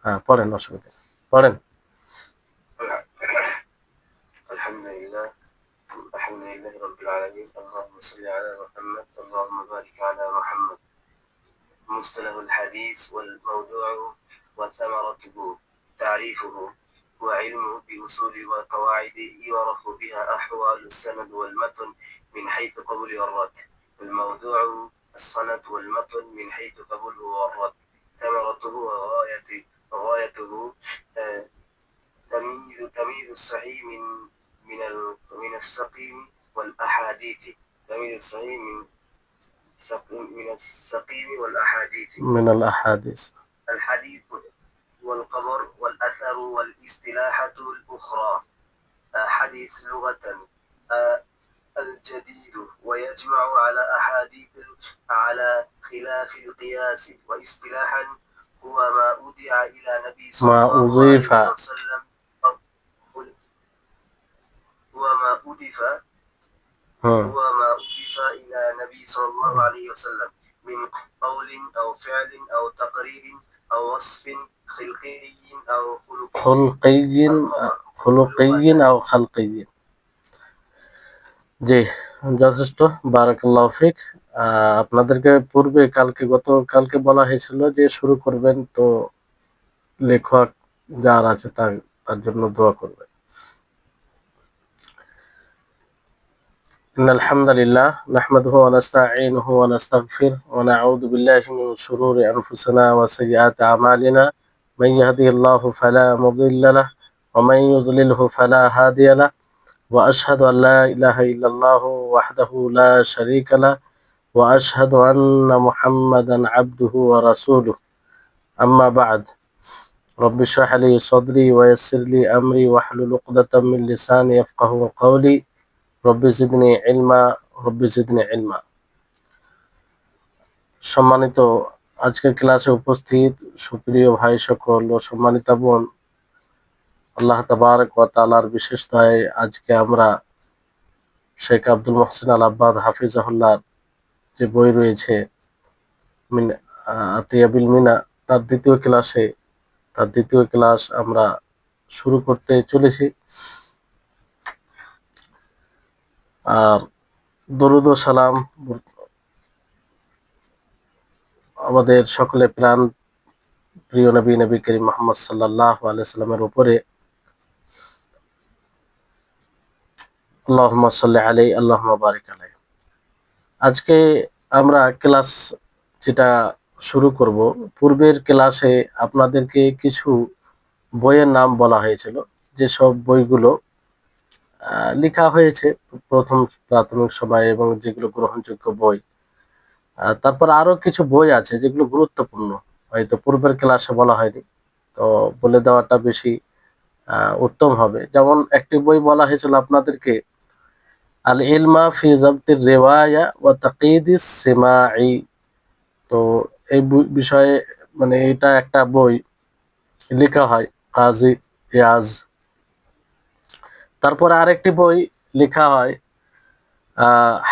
হ্যাঁ, পড়েন, অসুবিধা নেই, পড়েন। الحمد لله الحمد لله رب العالمين اللهم صل على محمد اللهم بارك على محمد مصطلح الحديث والموضوع وثمرته تعريفه وعلمه بأصول وقواعد يعرف بها أحوال السند والمتن من حيث قبول والرد. الموضوع السند والمتن من حيث قبوله والرد. ثمرته وغايته تمييز الصحيح من السقيم والأحاديث. تمييز الصحيح من السقيم والأحاديث. من الأحاديث. الحديث والخبر والأثر والاصطلاحات الأخرى. حديث لغة الجديد ويجمع على أحاديث على خلاف القياس. واصطلاحا هو ما أودع إلى نبي صلى ما الله أضيف عليه وسلم هو ما أضيف إلى نبي صلى الله عليه وسلم من قول أو فعل أو تقرير أو وصف خلقي أو خلقي أو خلقي। জি, যথেষ্ট। বারাকাল্লাহু ফিক। আপনাদেরকে পূর্বে গতকালকে বলা হয়েছিল যে শুরু করবেন, তো লেখক যার আছে তার জন্য দোয়া করবেন। إن الحمد لله نحمده ونستعينه ونستغفره ونعوذ بالله من شرور أنفسنا وسيئات أعمالنا من يهده الله فلا مضل له ومن يضلله فلا هادي له وأشهد أن لا إله إلا الله وحده لا شريك له وأشهد أن محمدا عبده ورسوله أما بعد رب اشرح لي صدري ويسر لي أمري واحلل عقدة من لساني يفقهوا قولي রব্বি জিদনি ইলমা রব্বি জিদনি ইলমা। সম্মানিত আজকের ক্লাসে উপস্থিত সুপ্রিয় ভাই সকল ও সম্মানিত বোন, আল্লাহ তাবারক ওয়া তাআলার বিশেষ দয়ায় আজকে আমরা শেখ আব্দুল মুহসিন আল আব্বাদ হাফিজাহুল্লাহ যে বই রয়েছে আতিয়াবিল মিনা, তার দ্বিতীয় ক্লাস আমরা শুরু করতে চলেছি। আর দরুদ ও সালাম আমাদের সকলে প্রাণ প্রিয় নবী করিম মুহাম্মদ সাল্লাল্লাহু আলাইহি সাল্লামের উপরে। আল্লাহুম্মা সাল্লি আলাইহি আল্লাহুম্মা বারিক আলাইহি। আজকে আমরা ক্লাস যেটা শুরু করব, পূর্বের ক্লাসে আপনাদেরকে কিছু বইয়ের নাম বলা হয়েছিল, যেসব বইগুলো লেখা হয়েছে প্রথম প্রাথমিক সময়ে এবং যেগুলো গ্রহণযোগ্য বই। তারপর আরো কিছু বই আছে যেগুলো গুরুত্বপূর্ণ, হয়তো পূর্বের ক্লাসে বলা হয়নি, তো বলে দেওয়াটা বেশি উত্তম হবে। যেমন একটি বই বলা হয়েছিল আপনাদেরকে আল ইলমা ফি যাবতির রিওয়ায়া ওয়া তাকয়িদিস সিমাঈ। তো এই বিষয়ে মানে এটা একটা বই লেখা হয় কাজী ইয়াজ। তারপরে আরেকটি বই লেখা হয়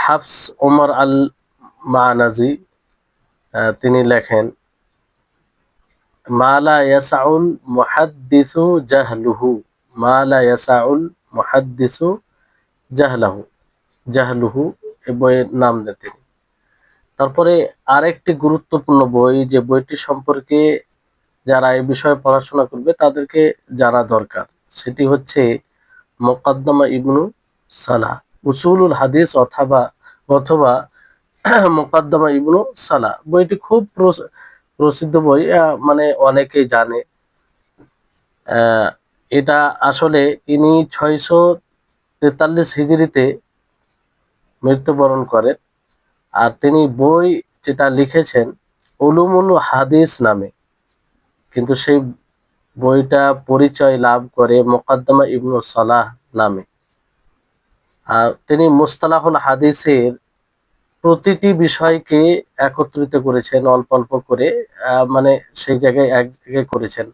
হাফস ওমর আল মানাজি। তিনি লেখেন মালা ইয়াসাউল মুহাদ্দিসু জাহলুহু, মালা ইয়াসাউল মুহাদ্দিসু জাহলুহু, এই বইয়ের নাম দেন তিনি। তারপরে আরেকটি গুরুত্বপূর্ণ বই, যে বইটি সম্পর্কে যারা এই বিষয়ে পড়াশোনা করবে তাদেরকে জানা দরকার, সেটি হচ্ছে মুকদ্দমা ইবনু সালাহ, উসুলুল হাদিস অথবা মুকদ্দমা ইবনু সালাহ। বইটি খুব প্রসিদ্ধ বই, মানে অনেকেই জানে। এটা আসলে ইনি 643 হিজরিতে মৃত্যুবরণ করেন। আর তিনি বই যেটা লিখেছেন উলুমুল হাদিস নামে, কিন্তু সেই বইটা পরিচয় লাভ করে মুকদ্দমা ইবনু সালাহ নামে। তিনি মুস্তালাহুল হাদিসের প্রতিটি বিষয়কে একত্রিত করেছেন অল্প অল্প করে, মানে সেই জায়গায় এক জায়গায় করেছেন।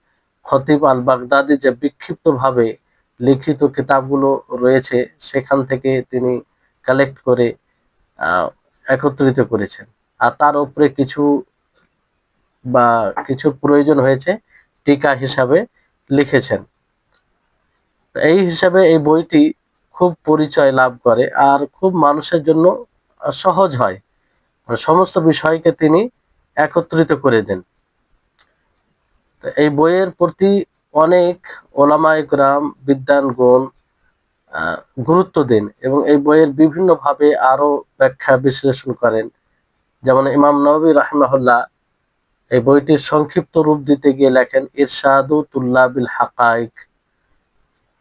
খতিব আল বাগদাদি যে বিক্ষিপ্তভাবে লিখিত কিতাবগুলো রয়েছে সেখান থেকে তিনি কালেক্ট করে একত্রিত করেছেন। আর তার উপরে কিছু প্রয়োজন হয়েছে, টিকা হিসাবে লিখেছেন। এই হিসাবে এই বইটি খুব পরিচয় লাভ করে আর খুব মানুষের জন্য সহজ হয়, সমস্ত বিষয়কে তিনি একত্রিত করে দেন। তো এই বইয়ের প্রতি অনেক ওলামায়ে কেরাম বিদ্বানগণ গুরুত্ব দেন এবং এই বইয়ের বিভিন্ন ভাবে আরো ব্যাখ্যা বিশ্লেষণ করেন। যেমন ইমাম নববী রাহিমাহুল্লাহ এই বইটির সংক্ষিপ্ত রূপ দিতে গিয়ে লেখেন ইরশাদু তুল্লাবিল হাকাইক।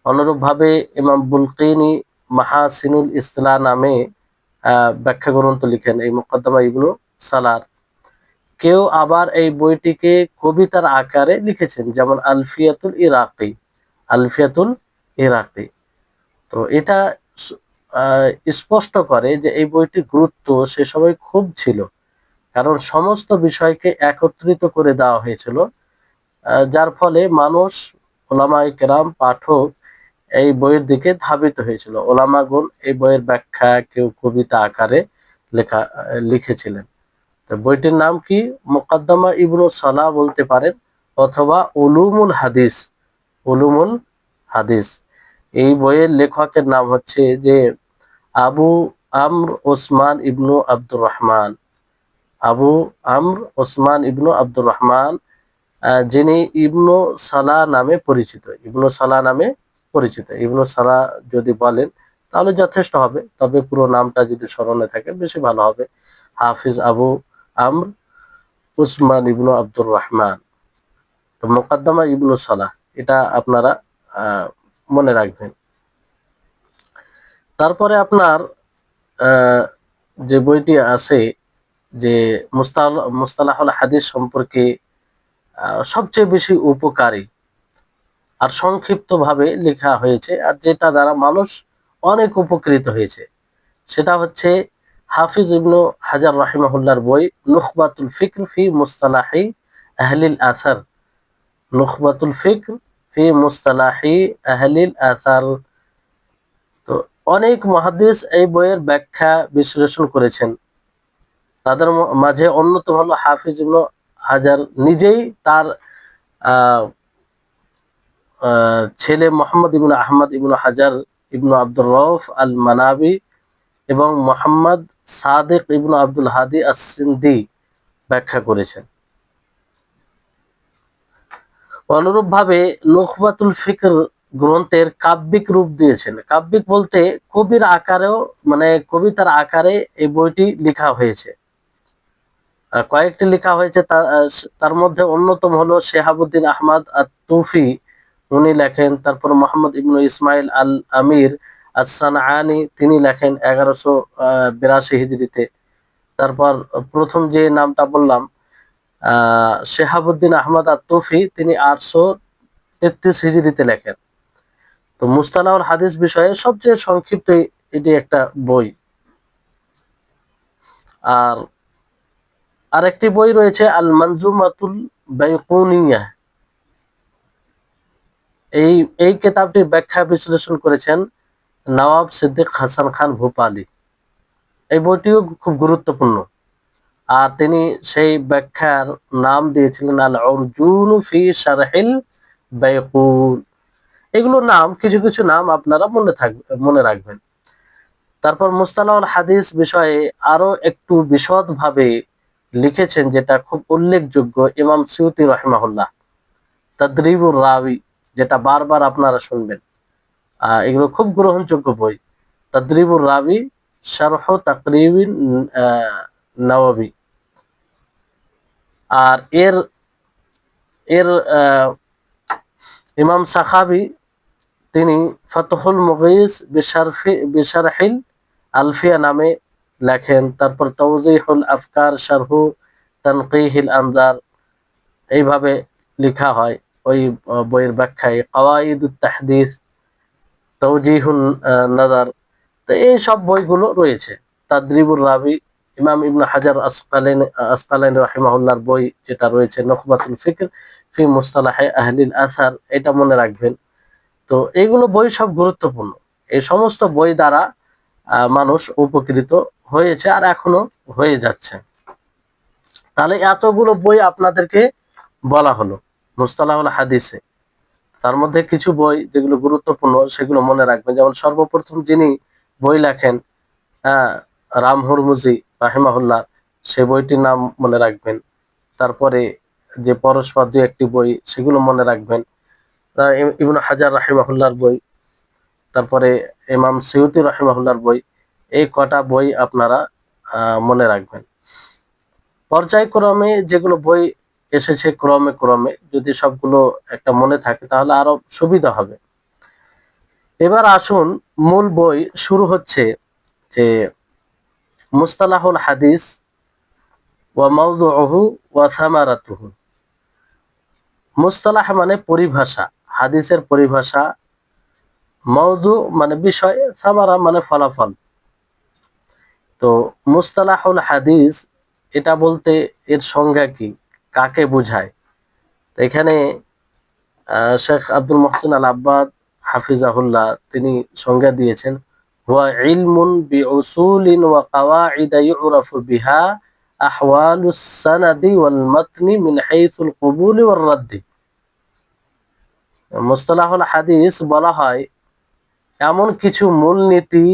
অনুরূপভাবে ইমাম বুলকিনি মাহাসিনুল ইসতিলাহ নামে ব্যাখ্যা গ্রন্থ লিখেন এই মুকদ্দমা ইবনু সালার। কেউ আবার এই বইটিকে কবিতার আকারে লিখেছেন, যেমন আলফিয়াতুল ইরাকি। আলফিয়াতুল ইরাকি তো এটা স্পষ্ট করে যে এই বইটির গুরুত্ব সে সময় খুব ছিল, কারণ সমস্ত বিষয়কে একত্রিত করে দেওয়া হয়েছিল, যার ফলে মানুষ, ওলামায়ে কেরাম, পাঠক এই বইয়ের দিকে ধাবিত হয়েছিল। ওলামাগণ এই বইয়ের ব্যাখ্যা কেউ কবিতা আকারে লিখেছিলেন। তো বইটির নাম কি? মুকদ্দমা ইবনু সালাহ বলতে পারেন, অথবা উলুমুল হাদিস। উলুমুল হাদিস এই বইয়ের লেখকের নাম হচ্ছে যে আবু আমর ওসমান ইবনু আব্দুর রহমান। আবু আমর ওসমান ইবনু আব্দুর রহমান, যিনি ইবনু সালাহ নামে পরিচিত। ইবনু সালাহ নামে পরিচিত। ইবনু সালাহ যদি বলেন তাহলে যথেষ্ট হবে, তবে পুরো নামটা যদি স্মরণে থাকে বেশি ভালো হবে। হাফিজ আবু আমর উসমান ইবনু আব্দুর রহমান। তো মুকদ্দমা ইবনু সালাহ এটা আপনারা মনে রাখবেন। তারপরে আপনার যে বইটি আছে যে মুস্তালাহুল হাদিস সম্পর্কে সবচেয়ে বেশি উপকারী আর সংক্ষিপ্তভাবে লেখা হয়েছে, আর যেটা দ্বারা মানুষ অনেক উপকৃত হয়েছে, সেটা হচ্ছে হাফিজ ইবনু হাজার রাহিমাহুল্লাহর বই নুখবাতুল ফিকর ফি মুস্তালাহি আহলিল আসার। নুখবাতুল ফিকর ফি মুস্তালাহি আহলিল আসার। তো অনেক মুহাদ্দিস এই বইয়ের ব্যাখ্যা বিশ্লেষণ করেছেন। তাদের মাঝে অন্যতম হলো হাফিজ ইবনু হাজার নিজেই। তার ছেলে মোহাম্মদ ইবনু আহমদ ইবনু হাজার ইবনু আব্দুর রউফ আল মানাবি এবং মোহাম্মদ সাদিক ইবনু আব্দুল হাদি আস-সিন্দি ব্যাখ্যা করেছেন। অনুরূপভাবে নুখবাতুল ফিকর গ্রন্থের কাব্যিক রূপ দিয়েছেন। কাব্যিক বলতে কবির আকারেও, মানে কবিতার আকারে এই বইটি লেখা হয়েছে। কয়েকটি লেখা হয়েছে, তার মধ্যে অন্যতম হলো শেহাবুদ্দিন আহমদ আত-তুফি, উনি লেখেন। তারপর মোহাম্মদ ইবনু ইসমাইল আল আমির আস-সানআনি, তিনি লেখেন 1182 হিজরিতে। তারপর প্রথম যে নামটা বললাম শেহাবুদ্দিন আহমদ আত-তুফি, তিনি 833 হিজরিতে লেখেন। তো মুস্তালাহুল হাদিস বিষয়ে সবচেয়ে সংক্ষিপ্ত এটি একটা বই। আর আরেকটি বই রয়েছে আল মানজুমাতুল বাইকুনিয়াহ। এই কিতাবটির ব্যাখ্যা বিশ্লেষণ করেছেন নওয়াব সিদ্দিক হাসান খান ভূপালী। এই বইটিও খুব গুরুত্বপূর্ণ, আর তিনি সেই ব্যাখ্যার নাম দিয়েছিলেন আল উরজুন ফি শারহিল বাইকুন। এগুলো নাম, কিছু কিছু নাম আপনারা মনে রাখবেন। তারপর মুস্তালাহুল হাদিস বিষয়ে আরো একটু বিশদভাবে লিখেছেন, যেটা খুব উল্লেখযোগ্য, ইমাম সিউতি রাহিমাহুল্লাহ। তাদরিবুর রাবি, যেটা বারবার আপনারা শুনবেন, এগুলো খুব গ্রহণযোগ্য বই। তাদরিবুর রাবি শারহ তাকরিবিন নওয়াবি। আর এর এর ইমাম সাখাবি, তিনি ফাতহুল মুগীস বিশারহিল আলফিয়া নামে লেখেন। তারপর তাওজিহুল আফকার শারহু তানকিহিল আনজার, এইভাবে লেখা হয় ওই বইয়ের ব্যাখ্যায়। কাওয়াইদুত তাহদিস, তাওজিহুন নাজার, তো এই সব বইগুলো রয়েছে। তাদরিবুর রাবি, ইমাম ইবনু হাজার আসকালানি রাহিমাহুল্লাহর বই যেটা রয়েছে নুখবাতুল ফিকর ফি মুস্তালাহি আহলিল আসার, এটা মনে রাখবেন। তো এইগুলো বই সব গুরুত্বপূর্ণ। এই সমস্ত বই দ্বারা মানুষ উপকৃত হয়েছে আর এখনো হয়ে যাচ্ছে। তাহলে এতগুলো বই আপনাদেরকে বলা হলো। মুস্তালাহুল হাদিসে। তার মধ্যে কিছু বই যেগুলো গুরুত্বপূর্ণ সেগুলো মনে রাখবেন। যেমন সর্বপ্রথম যিনি বই লেখেন, হ্যাঁ, রাম হুরমুজি রাহিমাহুল্লাহ, সে বইটির নাম মনে রাখবেন। তারপরে যে পরস্পর দু একটি বই সেগুলো মনে রাখবেন। ইবনে হাজার রাহিমাহুল্লাহর বই, তারপরে ইমাম সিউতি রাহিমাহুল্লাহর বই, এই কটা বই আপনারা মনে রাখবেন। পর্যায়ক্রমে যেগুলো বই এসেছে ক্রমে ক্রমে যদি সবগুলো একটা মনে থাকে তাহলে আরো সুবিধা হবে। এবার আসুন, মূল বই শুরু হচ্ছে যে মুস্তালাহুল হাদিস ওয়া মাওদুউহু ওয়া সামারাতুহু। মুস্তালাহ মানে পরিভাষা, হাদিসের পরিভাষা, মাওদু মানে বিষয়, সামারা মানে ফলাফল। তো মুস্তালাহুল হাদিস এটা বলতে এর সংজ্ঞা কি, কাকে বোঝায়? তো এখানে শেখ আব্দুল মুহসিন আল আব্বাদ হাফিজাহুল্লাহ তিনি সংজ্ঞা দিয়েছেন, হুয়া ইলমুন বিউসুলিন ওয়া কাওয়াইদ ইউরাফু বিহা আহওয়ালুস সানাদি ওয়াল মাতনি মিন হাইসুল কুবুল ওয়ার রাদ্দি। মুস্তালাহুল হাদিস বলা হয় এমন কিছু মূলনীতি,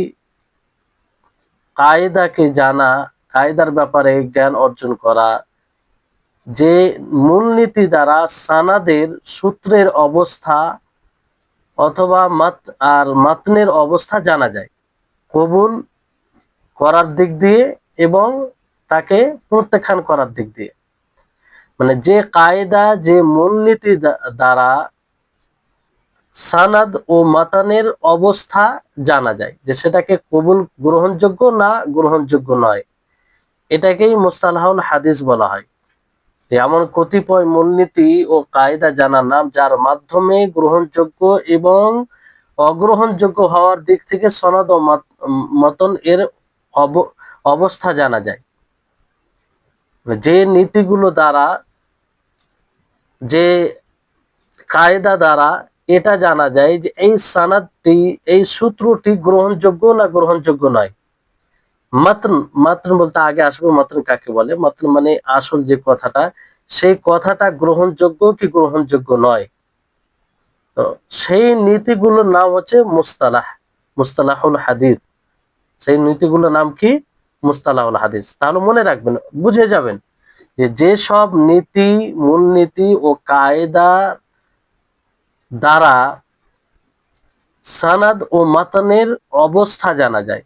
কায়দাকে জানা, কায়দার ব্যাপারে জ্ঞান অর্জন করা, যে মূলনীতি দ্বারা সানাদের সূত্রের অবস্থা অথবা মাতনের অবস্থা জানা যায়, কবুল করার দিক দিয়ে এবং তাকে প্রত্যাখ্যান করার দিক দিয়ে। মানে যে কায়দা, যে মূলনীতি দ্বারা সানাদ ও মাতানের অবস্থা জানা যায়, যে সেটাকে কবুল গ্রহণযোগ্য না গ্রহণযোগ্য নয়, এটাকেই মুস্তালাহুল হাদিস বলা হয়। যে এমন কতিপয় মূলনীতি ও কায়দা জানার নাম যার মাধ্যমে গ্রহণযোগ্য এবং অগ্রহণযোগ্য হওয়ার দিক থেকে সনদ ও মতন এর অবস্থা জানা যায়। যে নীতিগুলো দ্বারা, যে কায়দা দ্বারা এটা জানা যায় যে এই সানাদটি, এই সূত্রটি গ্রহণযোগ্য না গ্রহণযোগ্য নয়। মাতন, মাতন বলতে আগে আসবো, মাতন কাকে বলে। মাতন মানে আসল যে কথাটা, সেই কথাটা গ্রহণযোগ্য কি গ্রহণযোগ্য নয়। তো সেই নীতিগুলোর নাম হচ্ছে মুস্তালাহ, মুস্তালাহুল হাদিস। সেই নীতিগুলোর নাম কি? মুস্তালাহুল হাদিস। তাহলে মনে রাখবেন, বুঝে যাবেন যে যেসব নীতি, মূলনীতি ও কায়দা দ্বারা সানাদ ও মাতানের অবস্থা জানা যায়,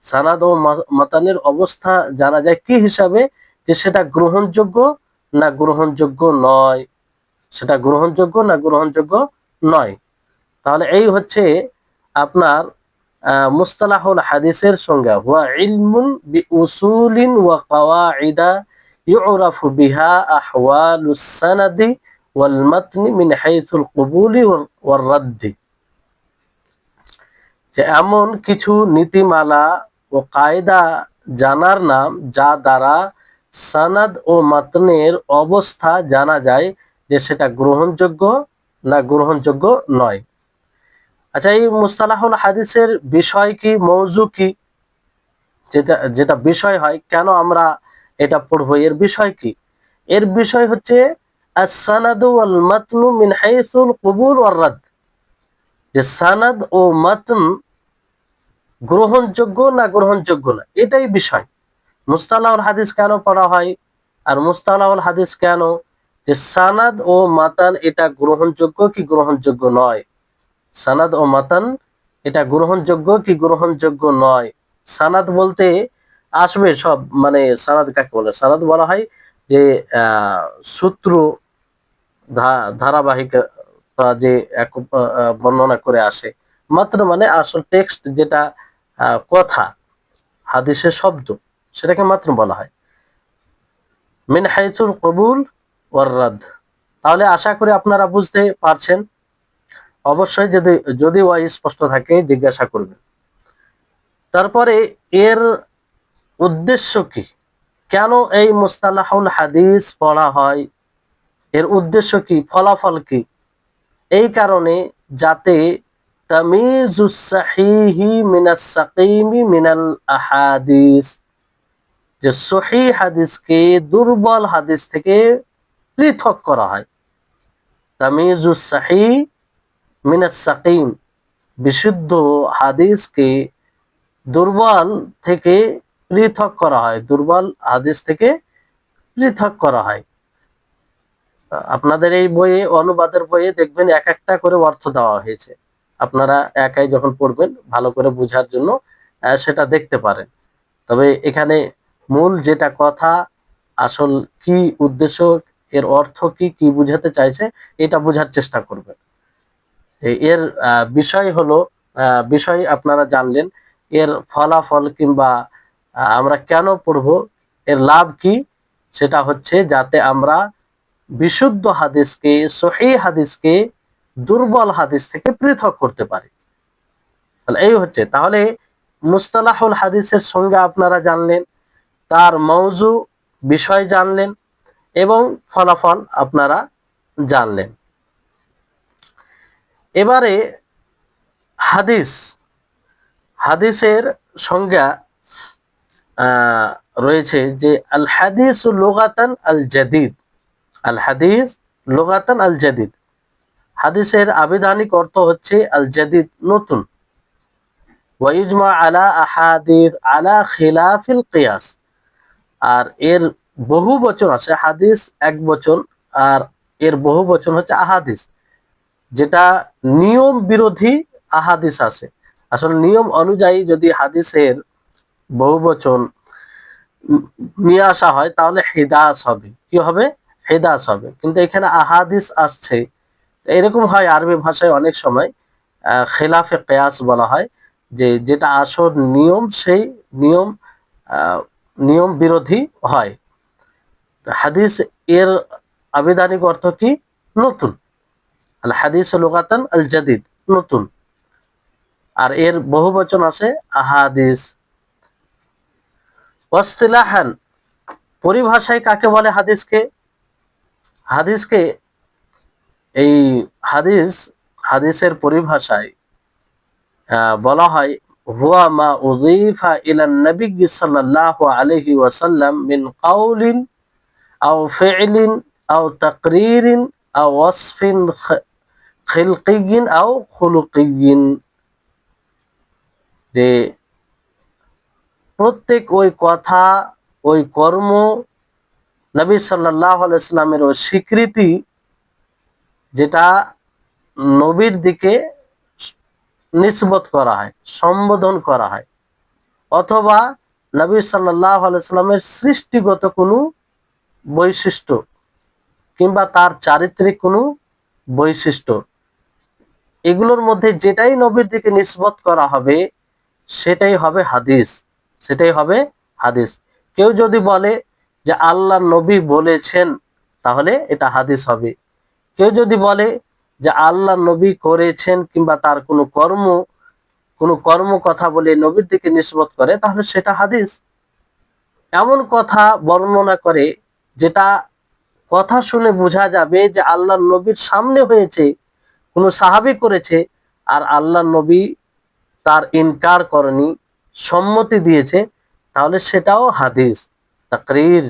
সানাদ ও মাতানের অবস্থা জানা যায় কি হিসাবে, যে সেটা গ্রহণযোগ্য না গ্রহণযোগ্য নয়, সেটা গ্রহণযোগ্য না গ্রহণযোগ্য নয়। তাহলে এই হচ্ছে আপনার মুস্তালাহুল হাদিসের সংজ্ঞা, হুয়া ইলমুন বিউসুলিন ওয়া কাওয়াইদা ইউরাফু বিহা আহওয়ালুস সানাদি ওয়াল মাতনি মিন হাইসুল কুবুলি ওয়ার রাদ্দি। যে এমন কিছু নীতিমালা ও কায়দা জানার নাম যা দ্বারা সানাদ ও মাতনের অবস্থা জানা যায়, যে সেটা গ্রহণযোগ্য না গ্রহণযোগ্য নয়। আচ্ছা, এই মুস্তালাহুল হাদিসের বিষয় কি, মওজু কি, যেটা যেটা বিষয় হয়, কেন আমরা এটা পড়বো, এর বিষয় কি? এর বিষয় হচ্ছে আস-সানাদু ওয়াল মাতনু মিন হাইসুল কুবুল ওয়ার রাদ। যে সানাদ ও মাতন গ্রহণযোগ্য না গ্রহণযোগ্য না, এটাই বিষয়। মুস্তালাহুল হাদিস কেন পড়া হয়, আর মুস্তালাহুল হাদিস কেন, যে সানাদ ও মাতান এটা গ্রহণযোগ্য কি গ্রহণযোগ্য নয়, সানাদ ও মাতান এটা গ্রহণযোগ্য কি গ্রহণযোগ্য নয়। সানাদ বলতে আসবে সব, মানে সানাদ কাকে বলে? সানাদ বলা হয় যে সূত্র, ধারাবাহিক যে বর্ণনা করে আসে। মাত্র মানে আসল টেক্সট, যেটা কথা, হাদিসের শব্দ, সেটাকে মাত্র বলা হয়। মিন হাইসুল কবুল ওয়ার রাদ। তাহলে আশা করি আপনারা বুঝতে পারছেন। অবশ্যই যদি যদি স্পষ্ট থাকে জিজ্ঞাসা করবেন। তারপরে এর উদ্দেশ্য কি, কেন এই মুস্তালাহুল হাদিস পড়া হয়, এর উদ্দেশ্য কি, ফলাফল কি? এই কারণে যাতে তামিজুস সাহিহি মিনাস সাকিমি মিনাল আহাদিস, যে সহিহ হাদিসকে দুর্বল হাদিস থেকে পৃথক করা হয়। তামিজুস সাহিহ মিনাস সাকিম, বিশুদ্ধ হাদিসকে দুর্বল থেকে পৃথক করা হয়, দুর্বল হাদিস থেকে পৃথক করা হয়। আপনাদের এই বইয়ে, অনুবাদের বইয়ে দেখবেন এক একটা করে অর্থ দেওয়া হয়েছে, আপনারা একাই যখন পড়বেন ভালো করে বোঝার জন্য সেটা দেখতে পারেন। তবে এখানে মূল যেটা কথা, আসল কি উদ্দেশ্য, এর অর্থ কি, কি বুঝাতে চাইছে, এটা বোঝার চেষ্টা করবেন। এর বিষয় হলো, বিষয় আপনারা জানলেন, এর ফলাফল কিংবা আমরা কেন পড়বো, এর লাভ কি, সেটা হচ্ছে যাতে আমরা বিশুদ্ধ হাদিসকে, সহিহ হাদিসকে দুর্বল হাদিস থেকে পৃথক করতে পারি। তাহলে এই হচ্ছে, তাহলে মুস্তালাহুল হাদিসের সংজ্ঞা আপনারা জানলেন, তার মওজু বিষয় জানলেন এবং ফলাফল আপনারা জানলেন। এবারে হাদিস, হাদিসের সংজ্ঞা রয়েছে যে আল হাদিস লুগাতান আল জাদিদ, আল হাদিস লুগাতান আল জাদিদ, হাদিসের আবিধানিক অর্থ হচ্ছে আল জাদিদ, নতুন। ওয়া ইজমা আলা আহাদিস আলা খিলাফিল কিয়াস, আর এর বহু বচন আছে, হাদিস এক বচন, আর এর বহু বচন হচ্ছে আহাদিস, যেটা নিয়ম বিরোধী আহাদিস আছে। আসলে নিয়ম অনুযায়ী যদি হাদিসের বহু বচন নিয়ে আসা হয় তাহলে হিদাস হবে, কি হবে, হিদাস হবে। কিন্তু এখানে আহাদিস আসছে, এরকম হয় আরবি ভাষায় অনেক সময় খেলাফে কিয়াস বলা হয়, যে যেটা আসল নিয়ম সেই নিয়ম নিয়ম বিরোধী হয়। হাদিস এর আবিধানিক অর্থ কি, নতুন। আল হাদিস লুগাতান আল জাদিদ, নতুন। আর এর বহু বচন আছে আহাদিস। ওয়াসতিলাহান, পরিভাষায় কাকে বলে হাদিসকে, হাদিসকে এই হাদিস, হাদিসের পরিভাষায় বলা হয় হুয়া মা উযীফা ইলান নবী সাল্লাল্লাহু আলাইহি ওয়াসাল্লাম মিন কাউলিন আও ফি'লিন আও তাকরীরিন আও ওয়াসফিন খিলকিয়্যিন আও খুলুকিয়্যিন, যে প্রত্যেক ওই কথা, ওই কর্ম, নবী সাল্লাল্লাহু আলাইহি ওয়াসাল্লামের ওই স্বীকৃতি, যেটা নবীর দিকে নিসবত করা হয়, সম্বোধন করা হয়, অথবা নবী সাল্লাল্লাহু আলাইহি ওয়াসাল্লামের সৃষ্টিগত কোনো বৈশিষ্ট্য কিংবা তার চারিত্রিক কোনো বৈশিষ্ট্য, এগুলোর মধ্যে যেটাই নবীর দিকে নিসবত করা হবে সেটাই হবে হাদিস, সেটাই হবে হাদিস। কেউ যদি বলে যে আল্লাহ নবী বলেছেন, তাহলে এটা হাদিস হবে। কেউ যদি বলে যে আল্লাহ নবী করেছেন কিংবা তার কোনো কর্ম কথা বলে নবীর দিকে নিসবত করে, তাহলে সেটা হাদিস। এমন কথা বর্ণনা করে যেটা কথা শুনে বোঝা যাবে যে আল্লাহ নবীর সামনে হয়েছে, কোনো সাহাবী করেছে, আর আল্লাহ নবী তার ইনকার করেনি, সম্মতি দিয়েছে, তাহলে সেটাও হাদিস। তাকরীর,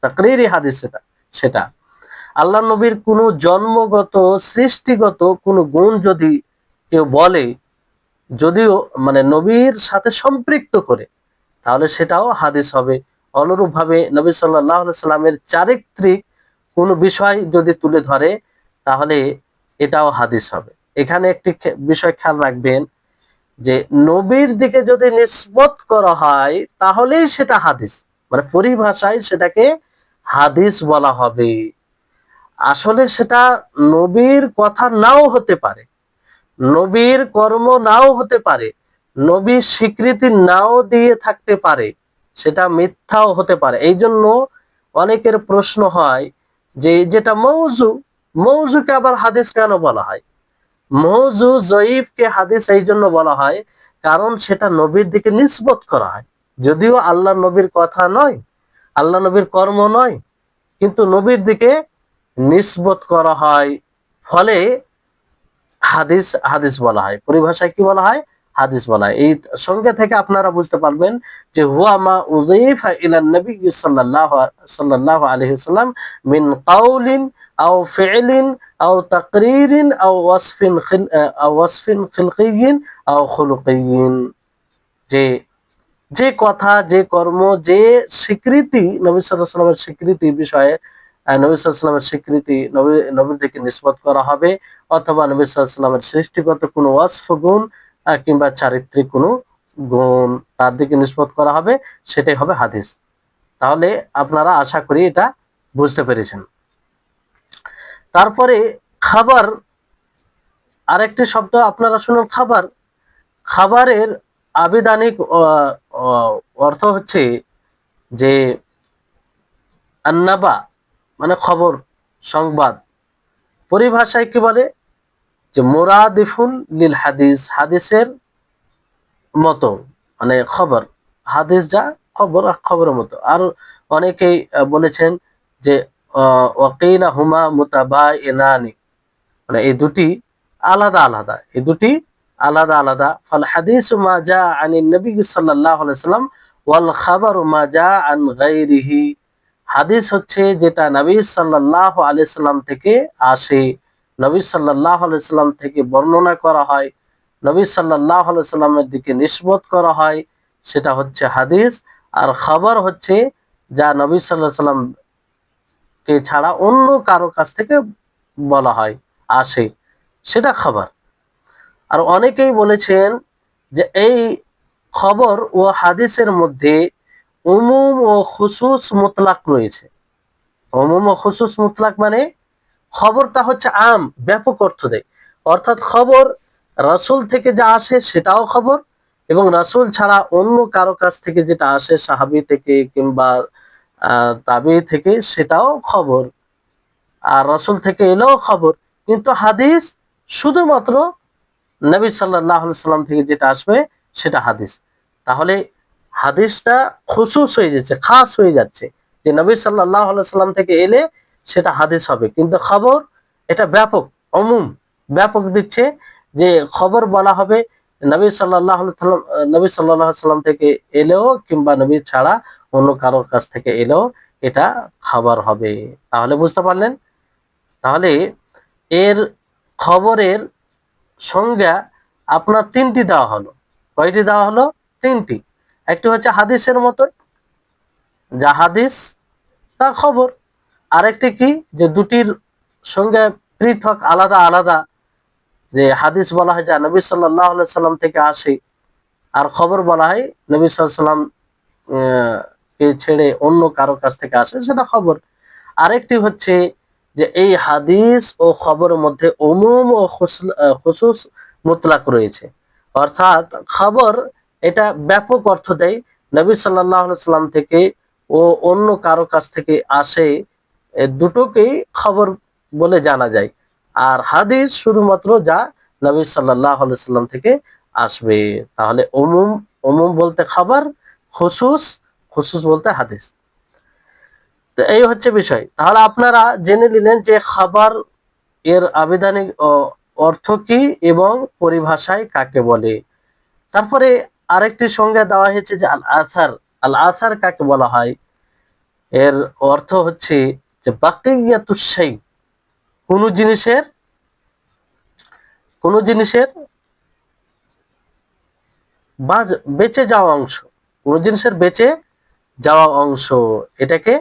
তাকরীরি হাদিস সেটা, সেটা আল্লাহ নবীর কোনো জন্মগত, সৃষ্টিগত কোনো গুণ যদি কেউ বলে, যদিও মানে নবীর সাথে সম্পৃক্ত করে, তাহলে সেটাও হাদিস হবে। অনুরূপভাবে নবী সাল্লাল্লাহু আলাইহি সাল্লামের চারিত্রিক কোনো বিষয় যদি তুলে ধরে, তাহলে এটাও হাদিস হবে। এখানে একটি বিষয় খেয়াল রাখবেন, যে নবীর দিকে যদি নিসবত করা হয় তাহলেই সেটা হাদিস, মানে পরিভাষায় সেটাকে হাদিস বলা হবে। আসলে সেটা নবীর কথা নাও হতে পারে, নবীর কর্ম নাও হতে পারে, নবীর স্বীকৃতি নাও দিয়ে থাকতে পারে, সেটা মিথ্যাও হতে পারে। এই জন্য অনেকের প্রশ্ন হয় যে যেটা মৌজু, মৌজুকে আবার হাদিস কেন বলা হয়? মৌজু জয়ীফকে হাদিস এই জন্য বলা হয় কারণ সেটা নবীর দিকে নিসবত করা হয়, যদিও আল্লাহ নবীর কথা নয়, আল্লাহ নবীর কর্ম নয়, কিন্তু নবীর দিকে নিসবত করা হয়, ফলে হাদিস, হাদিস বলা হয়। পরিভাষায় কি বলা হয়? হাদিস বলা হয়। এই সংজ্ঞা থেকে আপনারা বুঝতে পারবেন যে হুয়া মা উযীফা ইলা নবী সাল্লাল্লাহু আলাইহি ওয়াসাল্লাম মিন কাউলিন আও ফি'লিন আও তাকরিরিন আও ওয়াসফিন খিলকিয়্যিন আও খুলুকিয়্যিন, যে যে কথা, যে কর্ম, যে স্বীকৃতি নবী সাল্লাল্লাহু আলাইহি ওয়াসাল্লামের স্বীকৃতি বিষয়ে নবী সাল্লাল্লাহু আলাইহি ওয়াসাল্লামের স্বীকৃতি নবীর দিকে নিসবত করা হবে, অথবা নবী সাল্লাল্লাহু আলাইহি ওয়াসাল্লামের সৃষ্টিগত কোনো ওয়াসফ গুণ কিংবা চারিত্রিক কোনো গুণ তার দিকে নিসবত করা হবে, সেটাই হবে হাদিস। তাহলে আপনারা আশা করি এটা বুঝতে পেরেছেন। তারপরে খাবার, আরেকটি শব্দ আপনারা শুনুন, খাবার। খাবারের আবিধানিক অর্থ হচ্ছে যে আন্নাবা, মানে খবর, সংবাদ। পরিভাষায় কি বলে, যে মুরাদিফুল লিল হাদিস, হাদিসের মতো, মানে খবর, হাদিস যা খবর, খবরের মতো। আর অনেকেই বলেছেন যে ওয়াকিলা হুমা মুতাবাইনানি, মানে এই দুটি আলাদা আলাদা, এই দুটি আলাদা আলাদা। ফাল হাদিসু মা জা আনিন নবী সাল্লাল্লাহু আলাইহি সাল্লাম ওয়াল খাবারু মা জা আন গায়রিহি, হাদিস হচ্ছে যেটা নবী সাল্লাল্লাহু আলাইহি সাল্লাম থেকে আসে, নবী সাল্লাল্লাহু আলাইহি সাল্লাম থেকে বর্ণনা করা হয়, নবী সাল্লাল্লাহু আলাইহি সাল্লামের দিকে নিসবত করা হয়, সেটা হচ্ছে হাদিস। আর খবর হচ্ছে যা নবী সাল্লাল্লাহু আলাইহি সাল্লাম কে ছাড়া অন্য কারো কাছ থেকে বলা হয়, আসে, সেটা খবর। আর অনেকেই বলেছেন যে এই খবর ও হাদিসের মধ্যে উমুম ও খুসুস মুতলাক রয়েছে। উমুম ও খুসুস মুতলাক মানে খবরটা হচ্ছে আম, ব্যাপক অর্থ দেয়। অর্থাৎ খবর রাসূল থেকে যা আসে সেটাও খবর, এবং রাসূল ছাড়া অন্য কারো কাছ থেকে যেটা আসে, সাহাবী থেকে কিংবা তাবী থেকে, সেটাও খবর। আর রাসূল থেকে এলেও খবর। কিন্তু হাদিস শুধুমাত্র নবী সাল্লাল্লাহু আলাইহি সাল্লাম থেকে যেটা আসবে সেটা হাদিস। তাহলে হাদিসটা খুসুস হয়ে যাচ্ছে, খাস হয়ে যাচ্ছে, যে নবী সাল্লাল্লাহু আলাইহি সাল্লাম থেকে এলে সেটা হাদিস হবে। কিন্তু খবর এটা ব্যাপক, অমুম, ব্যাপক দিচ্ছে, যে খবর বলা হবে নবী সাল্লাল্লাহু আলাইহি সাল্লাম, নবী সাল্লাল্লাহু আলাইহি সাল্লাম থেকে এলেও কিংবা নবী ছাড়া অন্য কারোর কাছ থেকে এলেও এটা খবর হবে। তাহলে বুঝতে পারলেন? তাহলে এর খবরের সংজ্ঞা আপনার তিনটি দেওয়া হলো। কয়টি দেওয়া হলো? তিনটি। একটি হচ্ছে হাদিসের মতো, যা হাদিস তা খবর। আরেকটি কি, যে দুটির সংজ্ঞা পৃথক, আলাদা আলাদা, যে হাদিস বলা হয় যা নবী সাল্লাল্লাহু আলাইহি সাল্লাম থেকে আসে, আর খবর বলা হয় নবী সাল্লাল্লাহু আলাইহি সাল্লাম কে ছেড়ে অন্য কারো কাছ থেকে আসে, সেটা খবর। আরেকটি হচ্ছে যে এই হাদিস ও খবরের মধ্যে উমুম ও খুসুস মুতলাক রয়েছে। অর্থাৎ খবর এটা ব্যাপক অর্থ দেয়, নবী সাল্লাল্লাহু আলাইহি সাল্লাম থেকে ও অন্য কারো কাছ থেকে আসে, এ দুটোকেই খবর বলে জানা যায়। আর হাদিস শুধুমাত্র যা নবী সাল্লাল্লাহু আলাইহি সাল্লাম থেকে আসবে। তাহলে উমুম, উমুম বলতে খবর, খুসুস, খুসুস বলতে হাদিস। তো এই হচ্ছে বিষয়। তাহলে আপনারা জেনে নিলেন যে খাবার এর আবিধানিক অর্থ কি এবং পরিভাষায় কাকে বলে। তারপরে আরেকটি সংজ্ঞা দেওয়া হয়েছে যে আল আসার। আল আসার কাকে বলা হয়? এর অর্থ হচ্ছে যে বাকিয়াতুশ শাই, কোন জিনিসের, কোন জিনিসের বেঁচে যাওয়া অংশ, কোন জিনিসের বেঁচে যাওয়া অংশ, এটাকে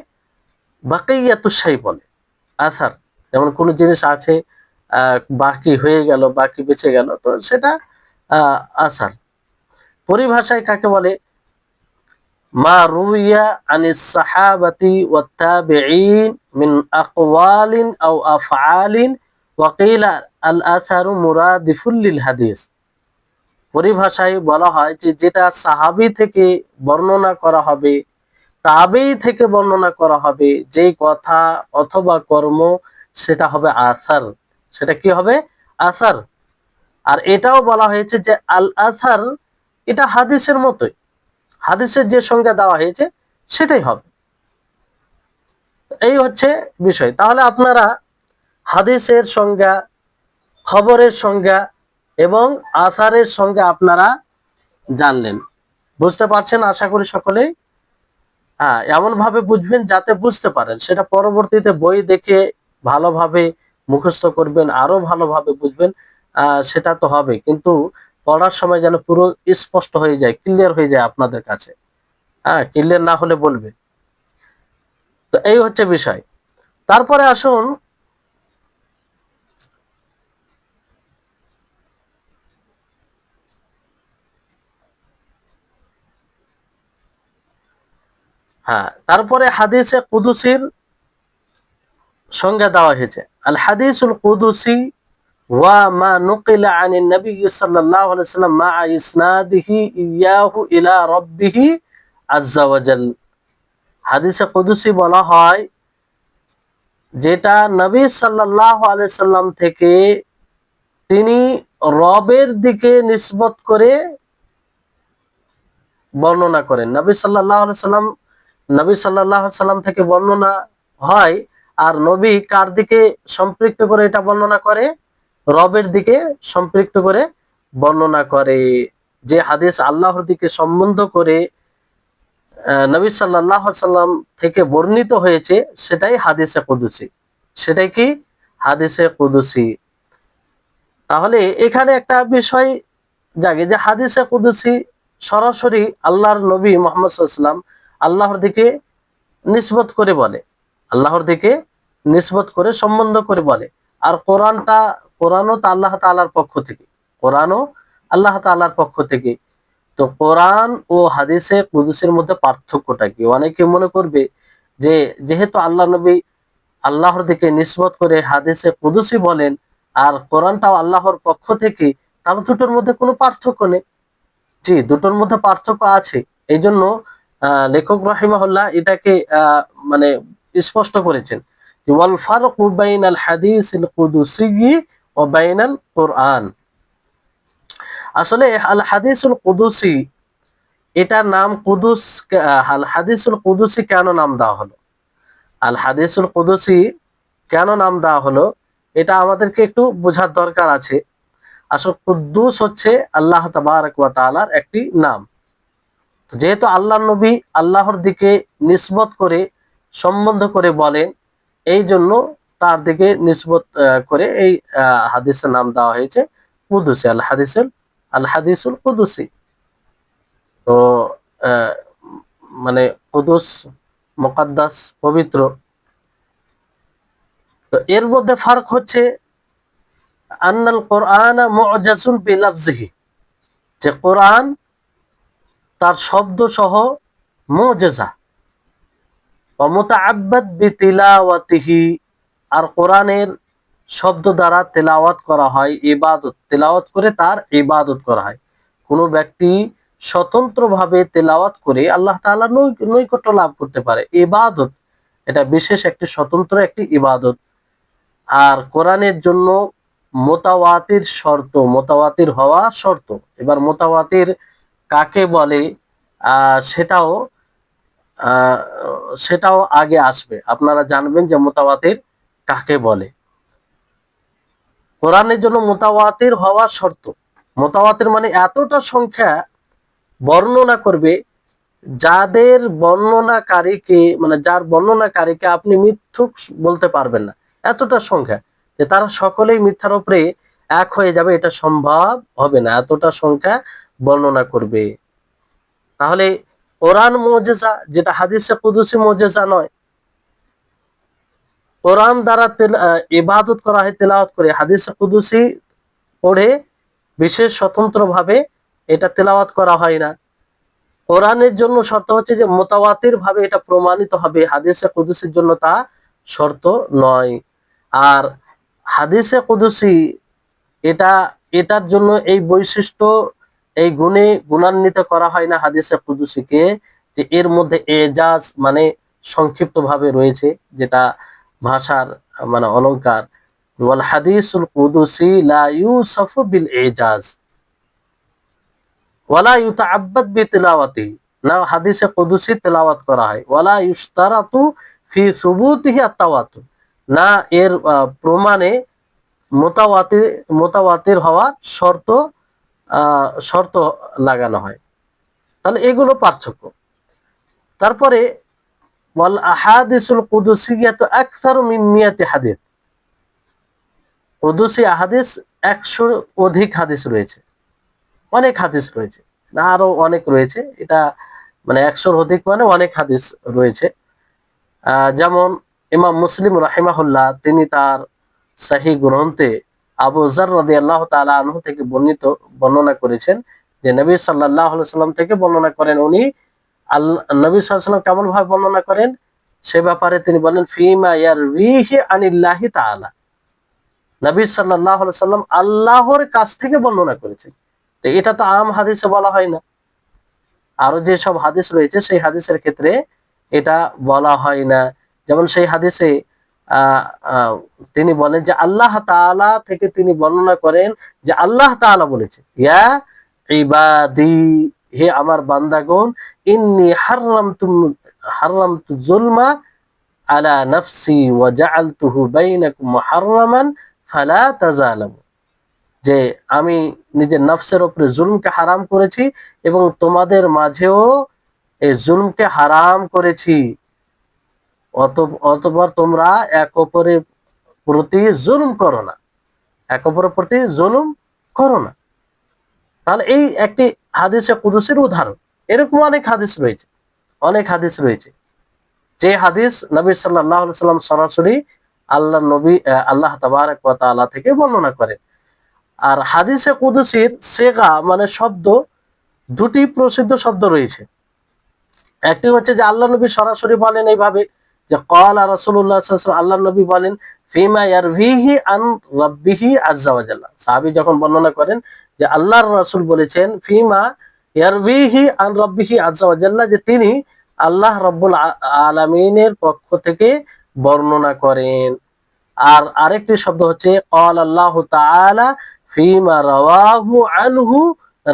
বাকিয়াতুশ শাই বলে, আসার। যেমন কোন জিনিস আছে, বাকি হয়ে গেল, বাকি বেঁচে গেল, তো সেটা আসার। পরিভাষায় কাকে বলে? মা রুইয়া আনিস সাহাবাতি ওয়াত তাবিঈন মিন আকওয়ালিন আও আফআলিন ওয়া কিলা আল আসারু মুরাদিফুল লিল হাদিস। পরিভাষায় বলা হয় যে যেটা সাহাবী থেকে বর্ণনা করা হবে, তাবেঈ থেকে বর্ণনা করা হবে, যেই কথা অথবা কর্ম, সেটা হবে আসার। সেটা কি হবে? আসার। আর এটাও বলা হয়েছে যে আল আসার এটা হাদিসের মতোই, হাদিসের যে সংজ্ঞা দেওয়া হয়েছে সেটাই হবে। এই হচ্ছে বিষয়। তাহলে আপনারা হাদিসের সংজ্ঞা, খবরের সংজ্ঞা এবং আসারের সংজ্ঞা আপনারা জানলেন। বুঝতে পারছেন আশা করি সকলেই। হ্যাঁ, এমন ভাবে বুঝবেন যাতে বুঝতে পারেন, সেটা পরবর্তীতে বই দেখে ভালোভাবে মুখস্থ করবেন, আরো ভালোভাবে বুঝবেন, সেটা তো হবে, কিন্তু পড়ার সময় যেন পুরো স্পষ্ট হয়ে যায়, ক্লিয়ার হয়ে যায় আপনাদের কাছে। হ্যাঁ, ক্লিয়ার না হলে বলবে। তো এই হচ্ছে বিষয়। তারপরে আসুন, হ্যাঁ, তারপরে হাদিসে কুদুসির সংজ্ঞা দেওয়া হয়েছে। আল হাদিসুল কুদুসি ওয়া মা নুকিলা আনিন নবী সাল্লাল্লাহু আলাইহি ওয়াসাল্লাম মা ইসনাদিহি ইয়াহু ইলা রাব্বিহি আযজা ওয়া জাল। হাদিসে কুদুসি বলা হয় যেটা নবী সাল্লাল্লাহু আলাইহি সাল্লাম থেকে তিনি রবের দিকে নিসবত করে বর্ণনা করেন। নবী সাল্লাল্লাহু আলাইহি সাল্লাম থেকে বর্ণনা হয়, আর নবী কার দিকে সম্পৃক্ত করে এটা বর্ণনা করে? রবের দিকে সম্পৃক্ত করে বর্ণনা করে। যে হাদিস আল্লাহর দিকে সম্বন্ধ করে নবী সাল্লাল্লাহু আলাইহি সাল্লাম থেকে বর্ণিত হয়েছে, সেটাই হাদিসে কুদসি। সেটাই কি? হাদিসে কুদসি। তাহলে এখানে একটা বিষয় জাগে যে হাদিসে কুদসি সরাসরি আল্লাহর নবী মুহাম্মদ সাল্লাল্লাহু আলাইহি ওয়াসাল্লাম আল্লাহর দিকে নিসবত করে বলে, আল্লাহর দিকে নিসবত করে সম্বন্ধ করে বলে। আর কোরআনও তো আল্লাহ তাআলার পক্ষ থেকে, কোরআনও আল্লাহ তাআলার পক্ষ থেকে। তো কোরআন ও হাদিসে কুদসির মধ্যে পার্থক্যটা কি? অনেকে মনে করবে যে যেহেতু আল্লাহ নবী আল্লাহর দিকে নিসবত করে হাদিসে কুদসি বলেন, আর কোরআনটাও আল্লাহর পক্ষ থেকে, তাহলে দুটোর মধ্যে কোনো পার্থক্য নেই। জি, দুটোর মধ্যে পার্থক্য আছে। এই জন্য লেখক রাহিমাহুল্লাহ এটাকে মানে স্পষ্ট করেছেন যে ওয়াল ফারকু বাইনাল হাদিসিল কুদসি ওয়া বাইনাল কোরআন। আসলে আল হাদিসুল কুদসি, এটার নাম কুদুস, আল হাদিসুল কুদসি কেন নাম দেওয়া হলো? আল হাদিসুল কুদসি কেন নাম দেওয়া হলো, এটা আমাদেরকে একটু বোঝার দরকার আছে। আসলে কুদ্দুস হচ্ছে আল্লাহ তাবারক ওয়া তাআলার একটি নাম। তো যেহেতু আল্লাহর নবী আল্লাহর দিকে নিসবত করে সম্বন্ধ করে বলেন, এই জন্য তার দিকে নিসবত করে এই হাদিসের নাম দেওয়া হয়েছে কুদুসি, আল হাদিসুল কুদুসি। তো আহ, মানে কুদুস, মুকাদ্দাস, পবিত্র। তো এর মধ্যে ফারক হচ্ছে আন্নাল কোরআন মুআজাজুন বিলাফজিহি, যে কোরআন তার শব্দ সহ মুআজাজা, ওয়া মুতাআব্বাদ বিতিলাওয়াতিহি, আর কোরআনের শব্দ দ্বারা তেলাওয়াত করা হয়, ইবাদত, তেলাওয়াত করে তার ইবাদত করা হয়। কোনো ব্যক্তি স্বতন্ত্রভাবে তেলাওয়াত করে আল্লাহ তাআলার নৈকট্য লাভ করতে পারে, ইবাদত, এটা বিশেষ একটি স্বতন্ত্র একটি ইবাদত। আর কোরআনের জন্য মুতাওয়াতির শর্ত, মুতাওয়াতির হওয়া শর্ত। এবার মুতাওয়াতির কাকে বলে সেটাও আহ, সেটাও আগে আসবে, আপনারা জানবেন যে মুতাওয়াতির কাকে বলে। কোরআনের জন্য মুতাওয়াতির হওয়া শর্ত। মুতাওয়াতির মানে এতটা সংখ্যা বর্ণনা করবে যাদের বর্ণনাকারীকে, মানে যার বর্ণনাকারীকে আপনি মিথ্যুক বলতে পারবেন না, এতটা সংখ্যা, যে তারা সকলেই মিথ্যার উপরে এক হয়ে যাবে, এটা সম্ভব হবে না, এতটা সংখ্যা বর্ণনা করবে। তাহলে কোরআন মুজিজা, যেটা হাদিসে কুদসি মুজিজা নয়। কোরআন দ্বারা ইবাদত করা হয়, তেলাওয়াত করে। হাদিসে কুদসি পড়ে বিশেষ স্বতন্ত্রভাবে এটা তেলাওয়াত করা হয় না। কোরআনের জন্য শর্ত হচ্ছে যে মুতাওয়াতির ভাবে এটা প্রমাণিত হবে, হাদিসে কুদসির জন্য তা শর্ত নয়। আর হাদিসে কুদসি এটা, এটার জন্য এই বৈশিষ্ট্য, এই গুণে গুণান্বিত করা হয় না হাদিসে কুদসিকে, যে এর মধ্যে এজাজ মানে সংক্ষিপ্ত ভাবে রয়েছে, যেটা ভাষার মানে অলংকার। ওয়াল হাদিসুল কুদসি লা ইউসাফু বিল এজাজ ওয়ালা ইউতাআব্বাদ বিতিলাওয়াতিহি, না হাদিসে কুদসি তেলাওয়াত করা হয়, ওয়ালা ইশতারাতু ফি সুবুতিহি আত-তাওয়াতুর, না এর প্রমাণে মোতাওয়াতির হওয়ার শর্ত লাগানো হয়। তাহলে এগুলো পার্থক্য। তারপরে ওয়াল আহাদিসুল কুদসিয়াতু আকসারু মিন মিয়াতি হাদিস, কুদসি হাদিস 100 অধিক হাদিস রয়েছে, অনেক হাদিস রয়েছে, না আরো অনেক রয়েছে। এটা মানে 100 অধিক মানে অনেক হাদিস রয়েছে। যেমন ইমাম মুসলিম রাহিমাহুল্লাহ তিনি তার সহিহ গ্রন্থে আবু যর রাদিয়াল্লাহু তাআলা আনহু থেকে বর্ণনা করেছেন যে নবী সাল্লাল্লাহু আলাইহি সাল্লাম থেকে বর্ণনা করেন, উনি নবী সাল্লাল্লাহু আলাইহি সাল্লাম কেমন ভাবে বর্ণনা করেন সে ব্যাপারে তিনি বলেন ফিমা ইয়ারবিহি আনিল্লাহি তাআলা, নবী সাল্লাল্লাহু আলাইহি সাল্লাম আল্লাহর কাছ থেকে বর্ণনা করেছেন। তো এটা তো আম হাদিসে বলা হয় না, আরো যে সব হাদিস রয়েছে সেই হাদিসের ক্ষেত্রে এটা বলা হয় না। যেমন সেই হাদিসে আহ আহ, তিনি বলেন যে আল্লাহ তাআলা থেকে তিনি বর্ণনা করেন যে আল্লাহ তাআলা বলেছে, ইয়া ইবাদি, হে আমার বান্দাগণ, ইন্নী হাররামতু যুলমা আলা নাফসি ওয়া জাআলতুহু বাইনাকুম মুহাররামান ফালা তাজালামু, যে আমি নিজের নফসের উপরে জুলমকে হারাম করেছি এবং তোমাদের মাঝেও এই জুলমকে হারাম করেছি, অতঃপর তোমরা এক অপরের প্রতি জুলুম করো না, এক অপরের প্রতি জুলুম করো না। তাহলে এই একটি হাদিসে কুদসির উদাহরণ। এরকম অনেক হাদিস রয়েছে, অনেক হাদিস রয়েছে যে হাদিস নবী সাল্লাল্লাহু আলাইহি সাল্লাম সরাসরি আল্লাহ তাবারক ওয়া তাআলা থেকে বর্ণনা করেন। আর হাদিসে কুদসির সেগা মানে শব্দ, দুটি প্রসিদ্ধ শব্দ রয়েছে। একটি হচ্ছে যে আল্লাহ নবী সরাসরি বলেন এইভাবে যে ক্বালা রাসূলুল্লাহ সাল্লাল্লাহু আলাইহি ওয়াসাল্লাম, আল্লাহ নবী বলেন ফিমা ইয়ারভিহি আন রাব্বিহি আযজা ওয়া জাল্লা, সাহাবী যখন বর্ণনা করেন যে আল্লাহর রাসূল বলেছেন ফিমা ইয়ারভিহি আন রাব্বিহি আযজা ওয়া জাল্লা, যে তিনি আল্লাহ রাব্বুল আলামিনের পক্ষ থেকে বর্ণনা করেন। আর আরেকটি শব্দ হচ্ছে ক্বালা আল্লাহু তাআলা ফিমা রাওয়াহু আনহু